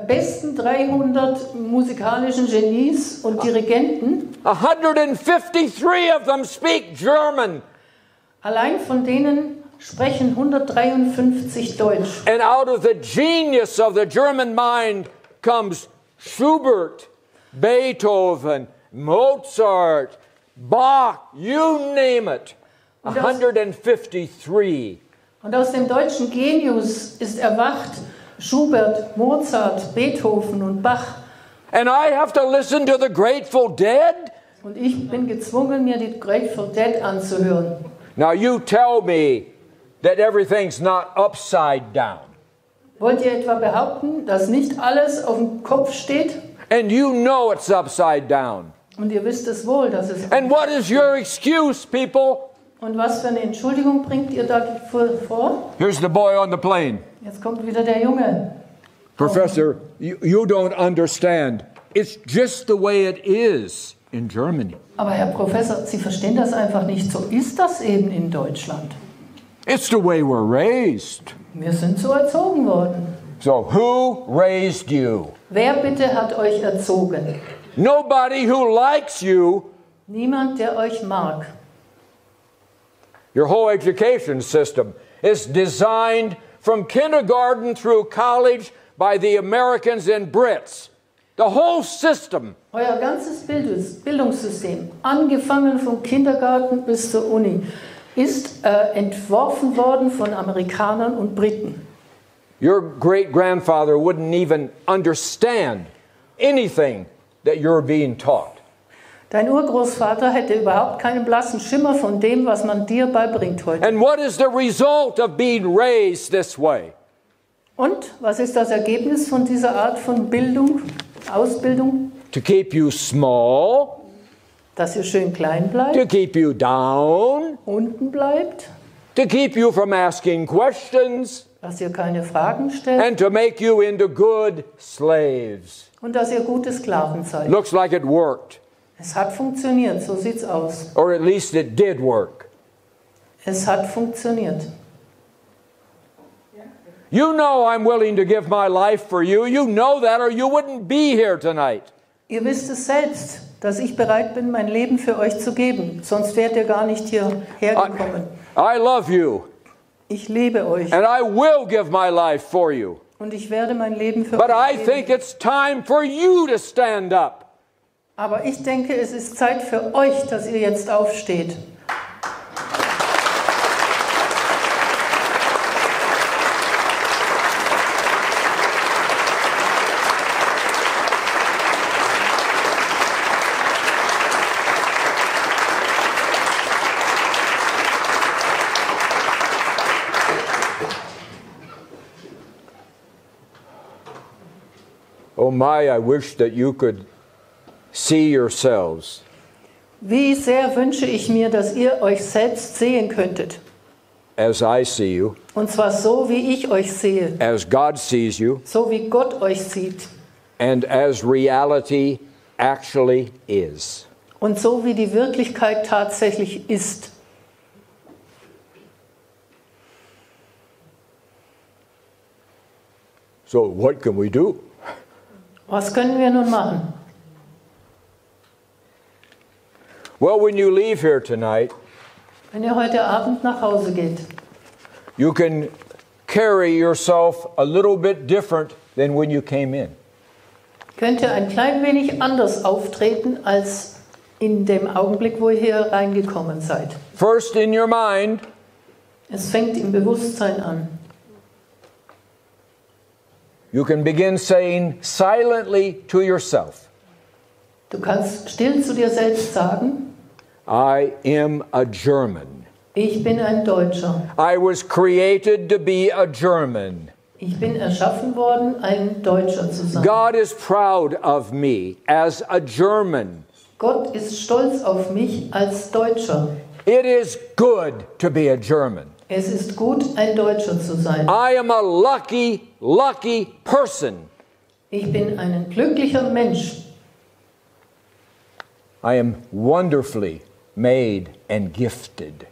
besten 300 musikalischen Genies und Dirigenten, 153 of them speak German. allein von denen sprechen 153 Deutsch. And out of the genius of the German mind comes Schubert, Beethoven, Mozart, Bach, you name it. 153. Und aus dem deutschen Genius ist erwacht Schubert, Mozart, Beethoven und Bach. And I have to listen to the Grateful Dead? Und ich bin gezwungen, mir die Grateful Dead anzuhören. Now you tell me that everything's not upside down. Wollt ihr etwa behaupten, dass nicht alles auf dem Kopf steht? And you know it's upside down. Und ihr wisst es wohl, dass es... And what is your excuse, people? Und was für eine Entschuldigung bringt ihr da vor? Here's the boy on the plane. Jetzt kommt wieder der Junge. Professor, you don't understand. It's just the way it is in Germany. Aber Herr Professor, Sie verstehen das einfach nicht. So ist das eben in Deutschland. It's the way we're raised. Wir sind so erzogen worden. So who raised you? Wer bitte hat euch erzogen? Nobody who likes you. Niemand, der euch mag. Your whole education system is designed from kindergarten through college by the Americans and Brits. The whole system. Euer ganzes Bildungssystem, angefangen vom Kindergarten bis zur Uni, ist entworfen worden von Amerikanern und Briten. Your great-grandfather wouldn't even understand anything that you're being taught. Dein Urgroßvater hätte überhaupt keinen blassen Schimmer von dem, was man dir beibringt heute. And what is the result of being raised this way? Und was ist das Ergebnis von dieser Art von Bildung, Ausbildung? To keep you small, dass ihr schön klein bleibt, to keep you down, unten bleibt, to keep you from asking questions, dass ihr keine Fragen stellt, and to make you into good slaves. Und dass ihr gute Sklaven seid. Looks like it worked. Es hat funktioniert, so sieht's aus. Or at least it did work. Es hat funktioniert. You know I'm willing to give my life for you. You know that or you wouldn't be here tonight. Ihr wisst es selbst, dass ich bereit bin, mein Leben für euch zu geben. Sonst wärt ihr gar nicht hierher gekommen. I love you. Ich liebe euch. And I will give my life for you. Und ich werde mein Leben für But euch I geben. think it's time for you to stand up. Aber ich denke, es ist Zeit für euch, dass ihr jetzt aufsteht. Oh my, I wish that you could see yourselves. Wie sehr wünsche ich mir, dass ihr euch selbst sehen könntet. As I see you. Und zwar so, wie ich euch sehe. As God sees you. So wie Gott euch sieht. And as reality actually is. Und so wie die Wirklichkeit tatsächlich ist. So what can we do? Was können wir nun machen? Well, when you leave here tonight, wenn ihr heute Abend nach Hause geht, you can carry yourself a little bit different than when you came in. Könnt ihr ein klein wenig anders auftreten als in dem Augenblick, wo ihr hier reingekommen seid. First in your mind. Es fängt im Bewusstsein an. You can begin saying silently to yourself. Du kannst still zu dir selbst sagen, I am a German. Ich bin ein Deutscher. I was created to be a German. Ich bin erschaffen worden, ein Deutscher zu sein. God is proud of me as a German. Gott ist stolz auf mich als Deutscher. It is good to be a German. Es ist gut, ein Deutscher zu sein. I am a lucky, lucky person. Ich bin ein glücklicher Mensch. I am wonderfully made and gifted.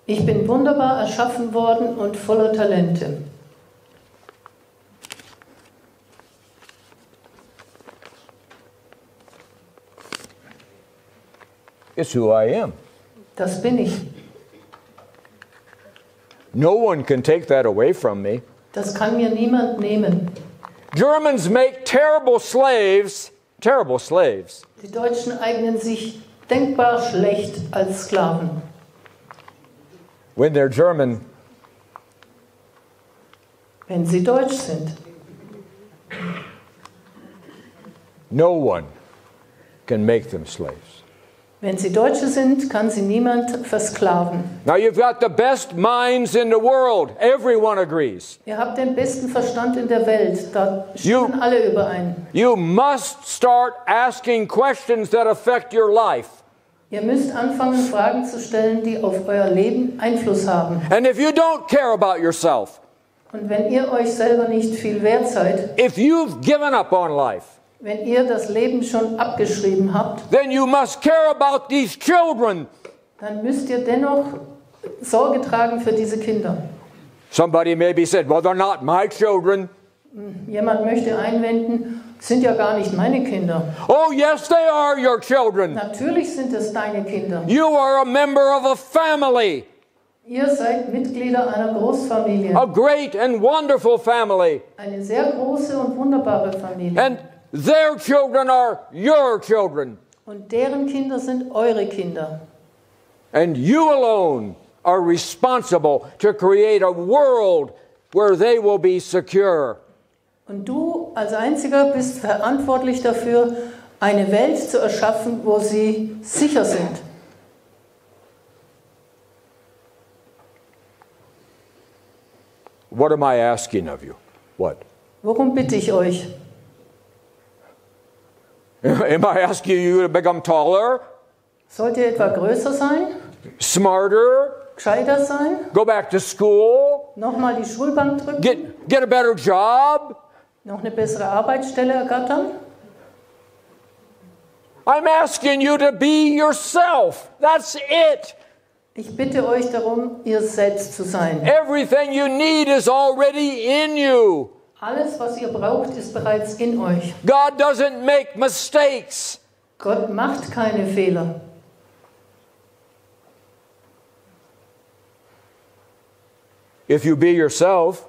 Ich bin wunderbar erschaffen worden und voller Talente. It's who I am. Das bin ich. No one can take that away from me. Das kann mir niemand nehmen. Germans make terrible slaves, terrible slaves. Die Deutschen eignen sich denkbar schlecht als Sklaven. When they're German, wenn sie deutsch sind. no one can make them slaves. Wenn sie Deutsche sind, kann sie niemand versklaven. Now you've got the best minds in the world. Everyone agrees. Ihr habt den besten Verstand in der Welt. Da stimmen alle überein. You must start asking questions that affect your life. Ihr müsst anfangen, Fragen zu stellen, die auf euer Leben Einfluss haben. And if you don't care about yourself, Und wenn ihr euch selber nicht viel wert seid, if you've given up on life, wenn ihr das Leben schon abgeschrieben habt, then you must care about these children. dann müsst ihr dennoch Sorge tragen für diese Kinder. Somebody maybe said, well, they're not my children. Jemand möchte einwenden, sind ja gar nicht meine Kinder. Oh, yes, they are your children. Natürlich sind es deine Kinder. You are a member of a family, Ihr seid Mitglieder einer Großfamilie. a great and wonderful family. Eine sehr große und wunderbare Familie. And their children are your children. Und deren Kinder sind eure Kinder. And you alone are responsible to create a world where they will be secure. Und du als Einziger bist verantwortlich dafür, eine Welt zu erschaffen, wo sie sicher sind. What am I asking of you? What? Worum bitte ich euch? Am I asking you to become taller, Sollt ihr etwa größer sein? smarter, Gescheiter sein? go back to school, Nochmal die Schulbank drücken? get a better job? Noch eine bessere Arbeitsstelle ergattern? I'm asking you to be yourself. That's it. Ich bitte euch darum, ihr selbst zu sein. Everything you need is already in you. Alles, was ihr braucht, ist bereits in euch. God doesn't make mistakes. Gott macht keine Fehler. If you be yourself,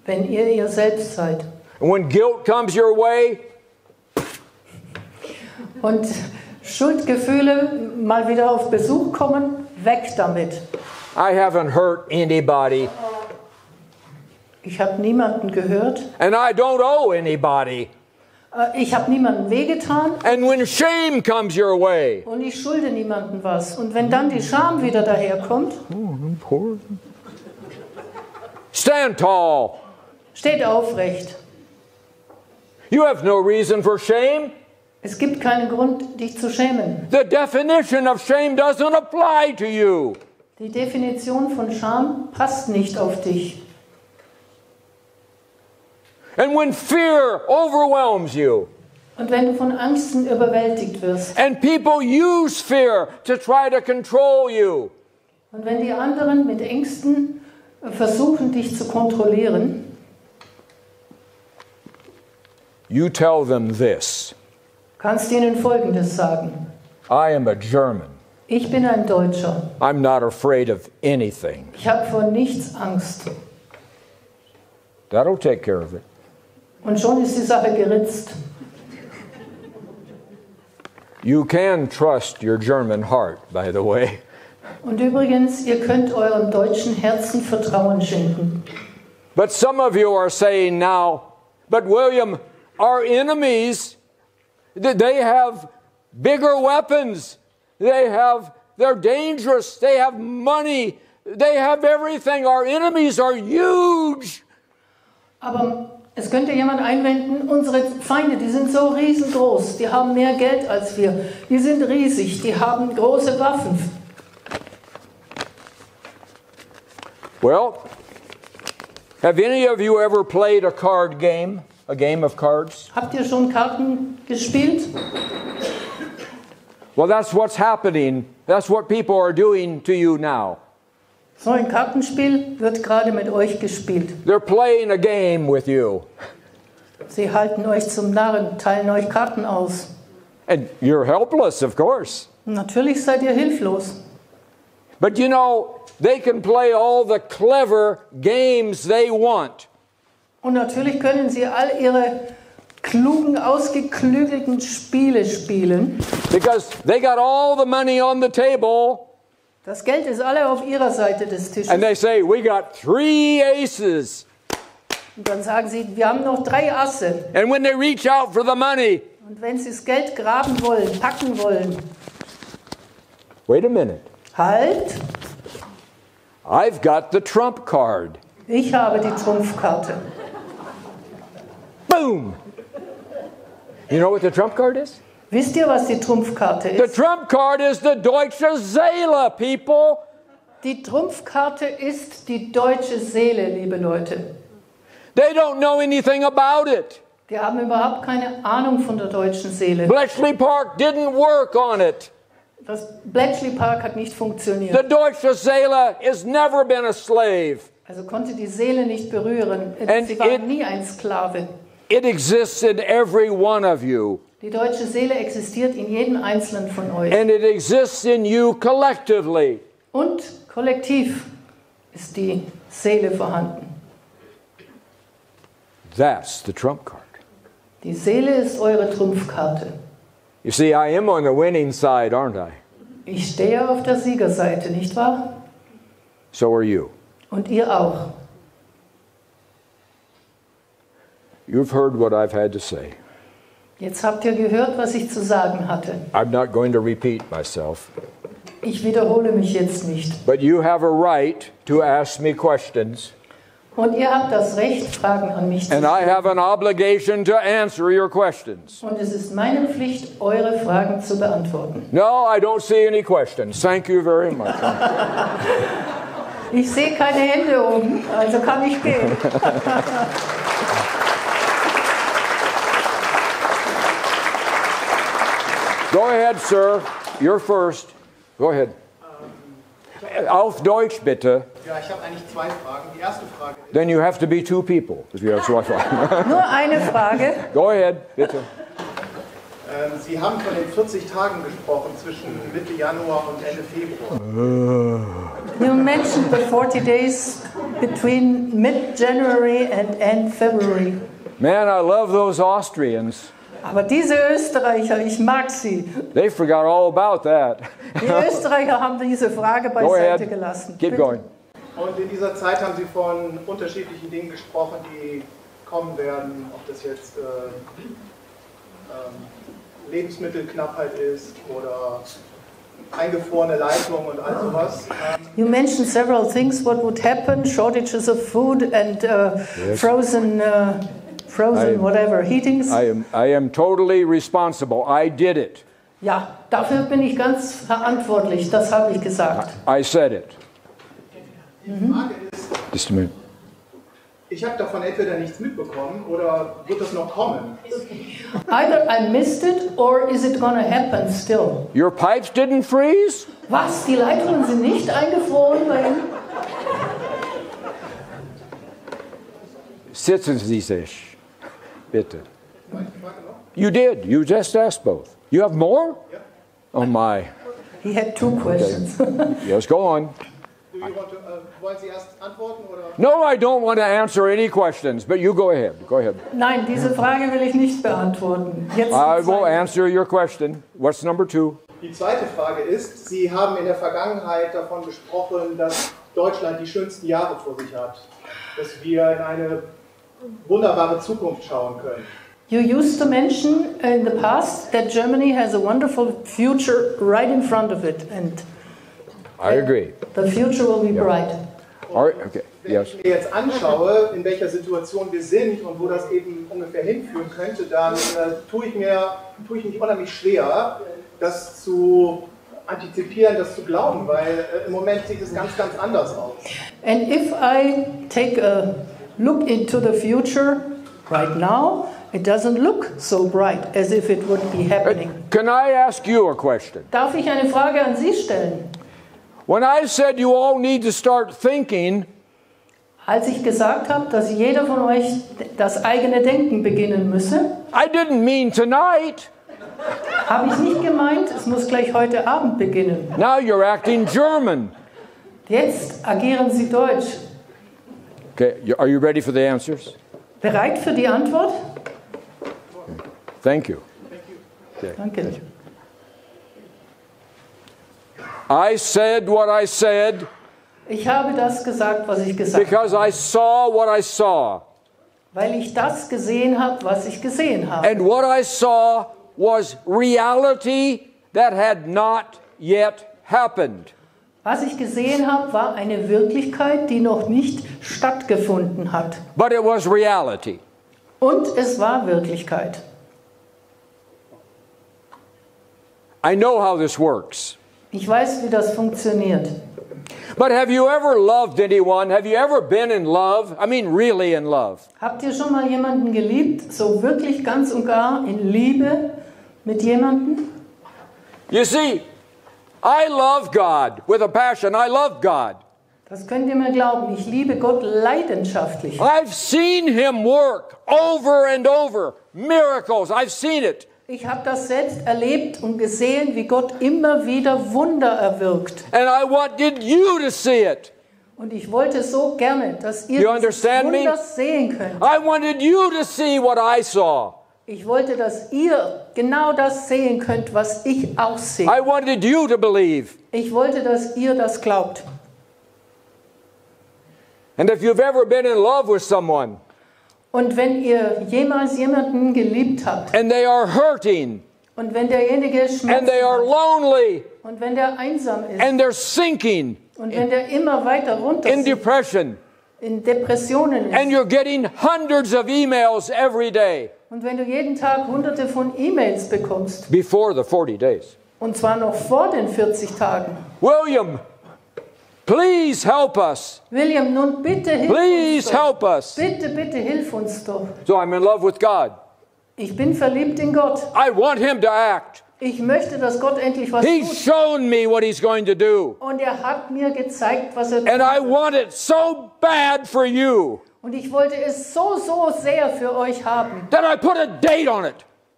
Wenn ihr selbst seid. and when guilt comes your way, Und Schuldgefühle mal wieder auf Besuch kommen, weg damit. I haven't hurt anybody, Ich habe niemanden gehört. and I don't owe anybody. Ich habe niemandem wehgetan And when shame comes your way, und ich schulde niemandem was. Und wenn dann die Scham wieder daherkommt, stand tall. steht aufrecht. You have no reason for shame. Es gibt keinen Grund, dich zu schämen. The definition of shame doesn't apply to you. Die Definition von Scham passt nicht auf dich. And when fear overwhelms you, Und wenn du von Ängsten überwältigt wirst and people use fear to try to control you, und wenn die anderen mit Ängsten versuchen, dich zu kontrollieren, you tell them this: kannst du ihnen Folgendes sagen. I am a German. Ich bin ein Deutscher. I'm not afraid of anything. Ich habe vor nichts Angst. That'll take care of it. Und schon ist die Sache geritzt. You can trust your German heart, by the way. Und übrigens, ihr könnt eurem deutschen Herzen Vertrauen schenken. But some of you are saying now, but William, our enemies, they have bigger weapons. They're dangerous. They have money. They have everything. Our enemies are huge. Aber es könnte jemand einwenden, unsere Feinde, die sind so riesengroß, die haben mehr Geld als wir, die sind riesig, die haben große Waffen. Well, have any of you ever played a card game, a game of cards? Habt ihr schon Karten gespielt? Well, that's what's happening. That's what people are doing to you now. So ein Kartenspiel wird gerade mit euch gespielt. They're playing a game with you. Sie halten euch zum Narren, teilen euch Karten aus. And you're helpless, of course. Und natürlich seid ihr hilflos. But you know, they can play all the clever games they want. Und natürlich können sie all ihre klugen, ausgeklügelten Spiele spielen. Because they got all the money on the table. Das Geld ist alle auf ihrer Seite des Tisches. And they say, we got 3 aces. Und dann sagen sie, wir haben noch 3 Asse. And when they reach out for the money, Und wenn sie das Geld graben wollen, packen wollen, wait a minute. halt, I've got the trump card. ich habe die Trumpfkarte. Boom! You know what the trump card is? Wisst ihr, was die Trumpfkarte The ist? trump card is the deutsche Seele, people. Die Trumpfkarte ist die deutsche Seele, liebe Leute. They don't know anything about it. Die haben überhaupt keine Ahnung von der deutschen Seele. Bletchley Park didn't work on it. Das Bletchley Park hat nicht funktioniert. The deutsche Seele has never been a slave. Also konnte die Seele nicht berühren. And Sie war nie ein Sklave. It exists in every one of you. Die deutsche Seele existiert in jedem Einzelnen von euch. And it exists in you collectively. Und kollektiv ist die Seele vorhanden. That's the trump card. Die Seele ist eure Trumpfkarte. You see, I am on the winning side, aren't I? Ich stehe auf der Siegerseite, nicht wahr? So are you. Und ihr auch. You've heard what I've had to say. Jetzt habt ihr gehört, was ich zu sagen hatte. I'm not going to repeat myself. Ich wiederhole mich jetzt nicht. But you have a right to ask me questions. Und ihr habt das Recht, Fragen an mich zu And I stellen. have an obligation to answer your questions. Und es ist meine Pflicht, eure Fragen zu beantworten. No, I don't see any questions. Thank you very much. Ich sehe keine Hände oben, also kann ich gehen. Go ahead, sir. You're first. Go ahead. Auf Deutsch, bitte. Ja, ich habe eigentlich 2 Fragen. Die erste Frage ist, Then you have to be 2 people. If you have Wi-Fi. Nur eine Frage. Go ahead, bitte. Sie haben von den 40 Tagen gesprochen zwischen Mitte Januar und Ende Februar. You mentioned the 40 days between mid-January and end February. Man, I love those Austrians. Aber diese Österreicher, ich mag sie. They forgot all about that. Die Österreicher haben diese Frage Go beiseite ahead. gelassen. Keep going. Und in dieser Zeit haben Sie von unterschiedlichen Dingen gesprochen, die kommen werden, ob das jetzt Lebensmittelknappheit ist oder eingefrorene Leitung und all sowas. You mentioned several things, what would happen, shortages of food and frozen whatever, heatings. I am totally responsible. I did it. Ja, dafür bin ich ganz verantwortlich, das habe ich gesagt. I said it. Die Frage ist, Just a minute. ich habe davon entweder nichts mitbekommen oder wird das noch kommen? Either I missed it or is it gonna happen still? Your pipes didn't freeze? Was, die Leitungen sind nicht eingefroren bei Ihnen? Sitzen Sie sich, bitte. You did. You just asked both. You have more? Ja. Oh my. He had 2 questions. Yes, go on. Do you want to, wollen Sie erst antworten oder? No, I don't want to answer any questions, but you go ahead. Go ahead. Nein, diese Frage will ich nicht beantworten. Jetzt I will zwei. answer your question. What's number 2? Die zweite Frage ist, Sie haben in der Vergangenheit davon gesprochen, dass Deutschland die schönsten Jahre vor sich hat, dass wir in eine wunderbare Zukunft schauen können. You used to mention in the past that Germany has a wonderful future right in front of it, and I agree. the future will be bright. All right, okay. Wenn Yes. ich mir jetzt anschaue, in welcher Situation wir sind und wo das eben ungefähr hinführen könnte, dann tue ich mich unheimlich schwer, das zu antizipieren, das zu glauben, weil im Moment sieht es ganz, ganz anders aus. And if I take a look into the future right now, it doesn't look so bright as if it would be happening. Can I ask you a question? Darf ich eine Frage an Sie stellen? When I said you all need to start thinking, Als ich gesagt habe, dass jeder von euch das eigene Denken beginnen müsse, I didn't mean tonight. habe ich nicht gemeint, es muss gleich heute Abend beginnen. Now you're acting German. Jetzt agieren Sie deutsch. Okay, are you ready for the answers? Bereit für die Antwort? Thank you. Danke. I said what I said Ich habe das gesagt, was ich gesagt habe. because I saw what I saw. Weil ich das gesehen habe, was ich gesehen habe. And what I saw was reality that had not yet happened. Was ich gesehen habe, war eine Wirklichkeit, die noch nicht stattgefunden hat. But it was reality. Und es war Wirklichkeit. I know how this works. Ich weiß, wie das funktioniert. But have you ever loved anyone? Have you ever been in love? I mean, really in love. Habt ihr schon mal jemanden geliebt, so wirklich ganz und gar in Liebe mit jemandem? You see, I love God with a passion. I love God. Das könnt ihr mir glauben. Ich liebe Gott leidenschaftlich. I've seen Him work over and over. Miracles, I've seen it. Ich habe das selbst erlebt und gesehen, wie Gott immer wieder Wunder erwirkt. And I wanted you to see it. Und ich wollte so gerne, dass ihr You dieses understand me? Wunder sehen könnt. I wanted you to see what I saw. Ich wollte, dass ihr genau das sehen könnt, was ich auch sehe. I wanted you to believe. Ich wollte, dass ihr das glaubt. And if you've ever been in love with someone Und wenn ihr jemals jemanden geliebt habt and they are hurting und wenn derjenige and Schmerzen they are hat lonely und wenn der einsam ist and they're sinking und wenn der immer weiter runter in depression in Depressionen and ist you're getting hundreds of emails every day und wenn du jeden Tag hunderte von E-Mails bekommst before the 40 days. und zwar noch vor den 40 Tagen. William, please help us. William, nun bitte hilf Please uns doch. help us. Bitte, bitte hilf uns doch. So I'm in love with God. Ich bin verliebt in Gott. I want Him to act. Ich möchte, dass Gott endlich was He's tut. shown me what He's going to do. Und er hat mir gezeigt, was er And I tut. want it so bad for you Und ich wollte es so sehr für euch haben, that I put a date on it.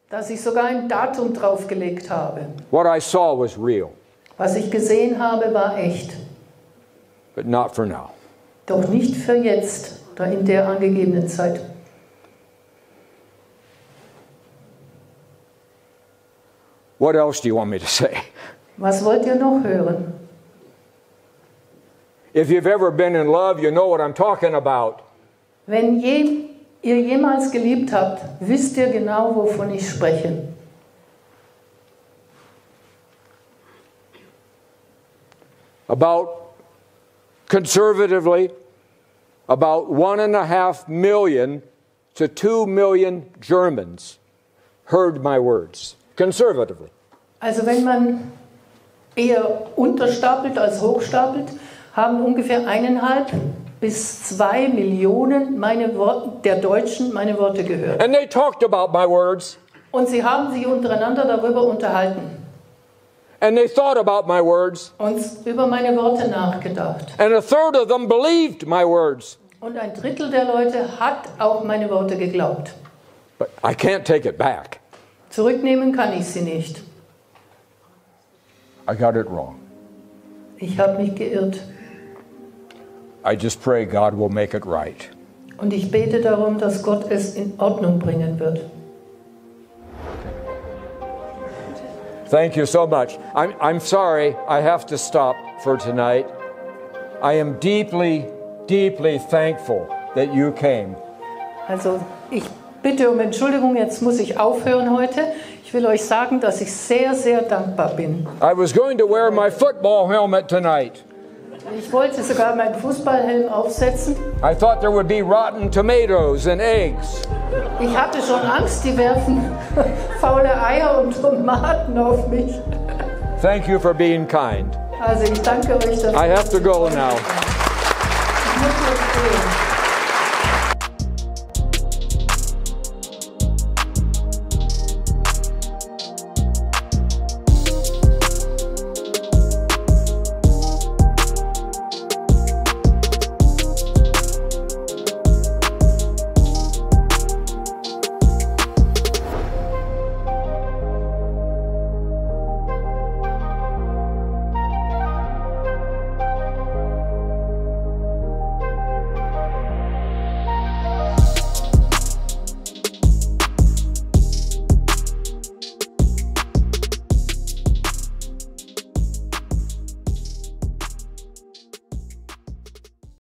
dass ich sogar ein Datum draufgelegt habe. What I saw was real, Was ich gesehen habe, war echt. but not for now. Doch nicht für jetzt, da in der angegebenen Zeit. What else do you want me to say? Was wollt ihr noch hören? If you've ever been in love, you know what I'm talking about. Wenn ihr jemals geliebt habt, wisst ihr genau, wovon ich spreche. About, conservatively, about 1.5 million to 2 million Germans heard my words. Conservatively. Also wenn man eher unterstapelt als hochstapelt, haben ungefähr 1,5 bis 2 Millionen der Deutschen meine Worte gehört. And they talked about my words. Und sie haben sich untereinander darüber unterhalten And they thought about my words. und über meine Worte nachgedacht. And a third of them believed my words. Und ein Drittel der Leute hat auch meine Worte geglaubt. But I can't take it back. Zurücknehmen kann ich sie nicht. I got it wrong. Ich habe mich geirrt. I just pray God will make it right. Und ich bete darum, dass Gott es in Ordnung bringen wird. Thank you so much. I'm sorry I have to stop for tonight. I am deeply, deeply thankful that you came. Also ich bitte um Entschuldigung, jetzt muss ich aufhören heute. Ich will euch sagen, dass ich sehr, sehr dankbar bin. I was going to wear my football helmet tonight. Ich wollte sogar meinen Fußballhelm aufsetzen. I thought there would be rotten tomatoes and eggs. Ich hatte schon Angst, die werfen faule Eier und Tomaten auf mich. Thank you for being kind. Also ich danke euch dafür. I have to go now. Ich muss jetzt gehen.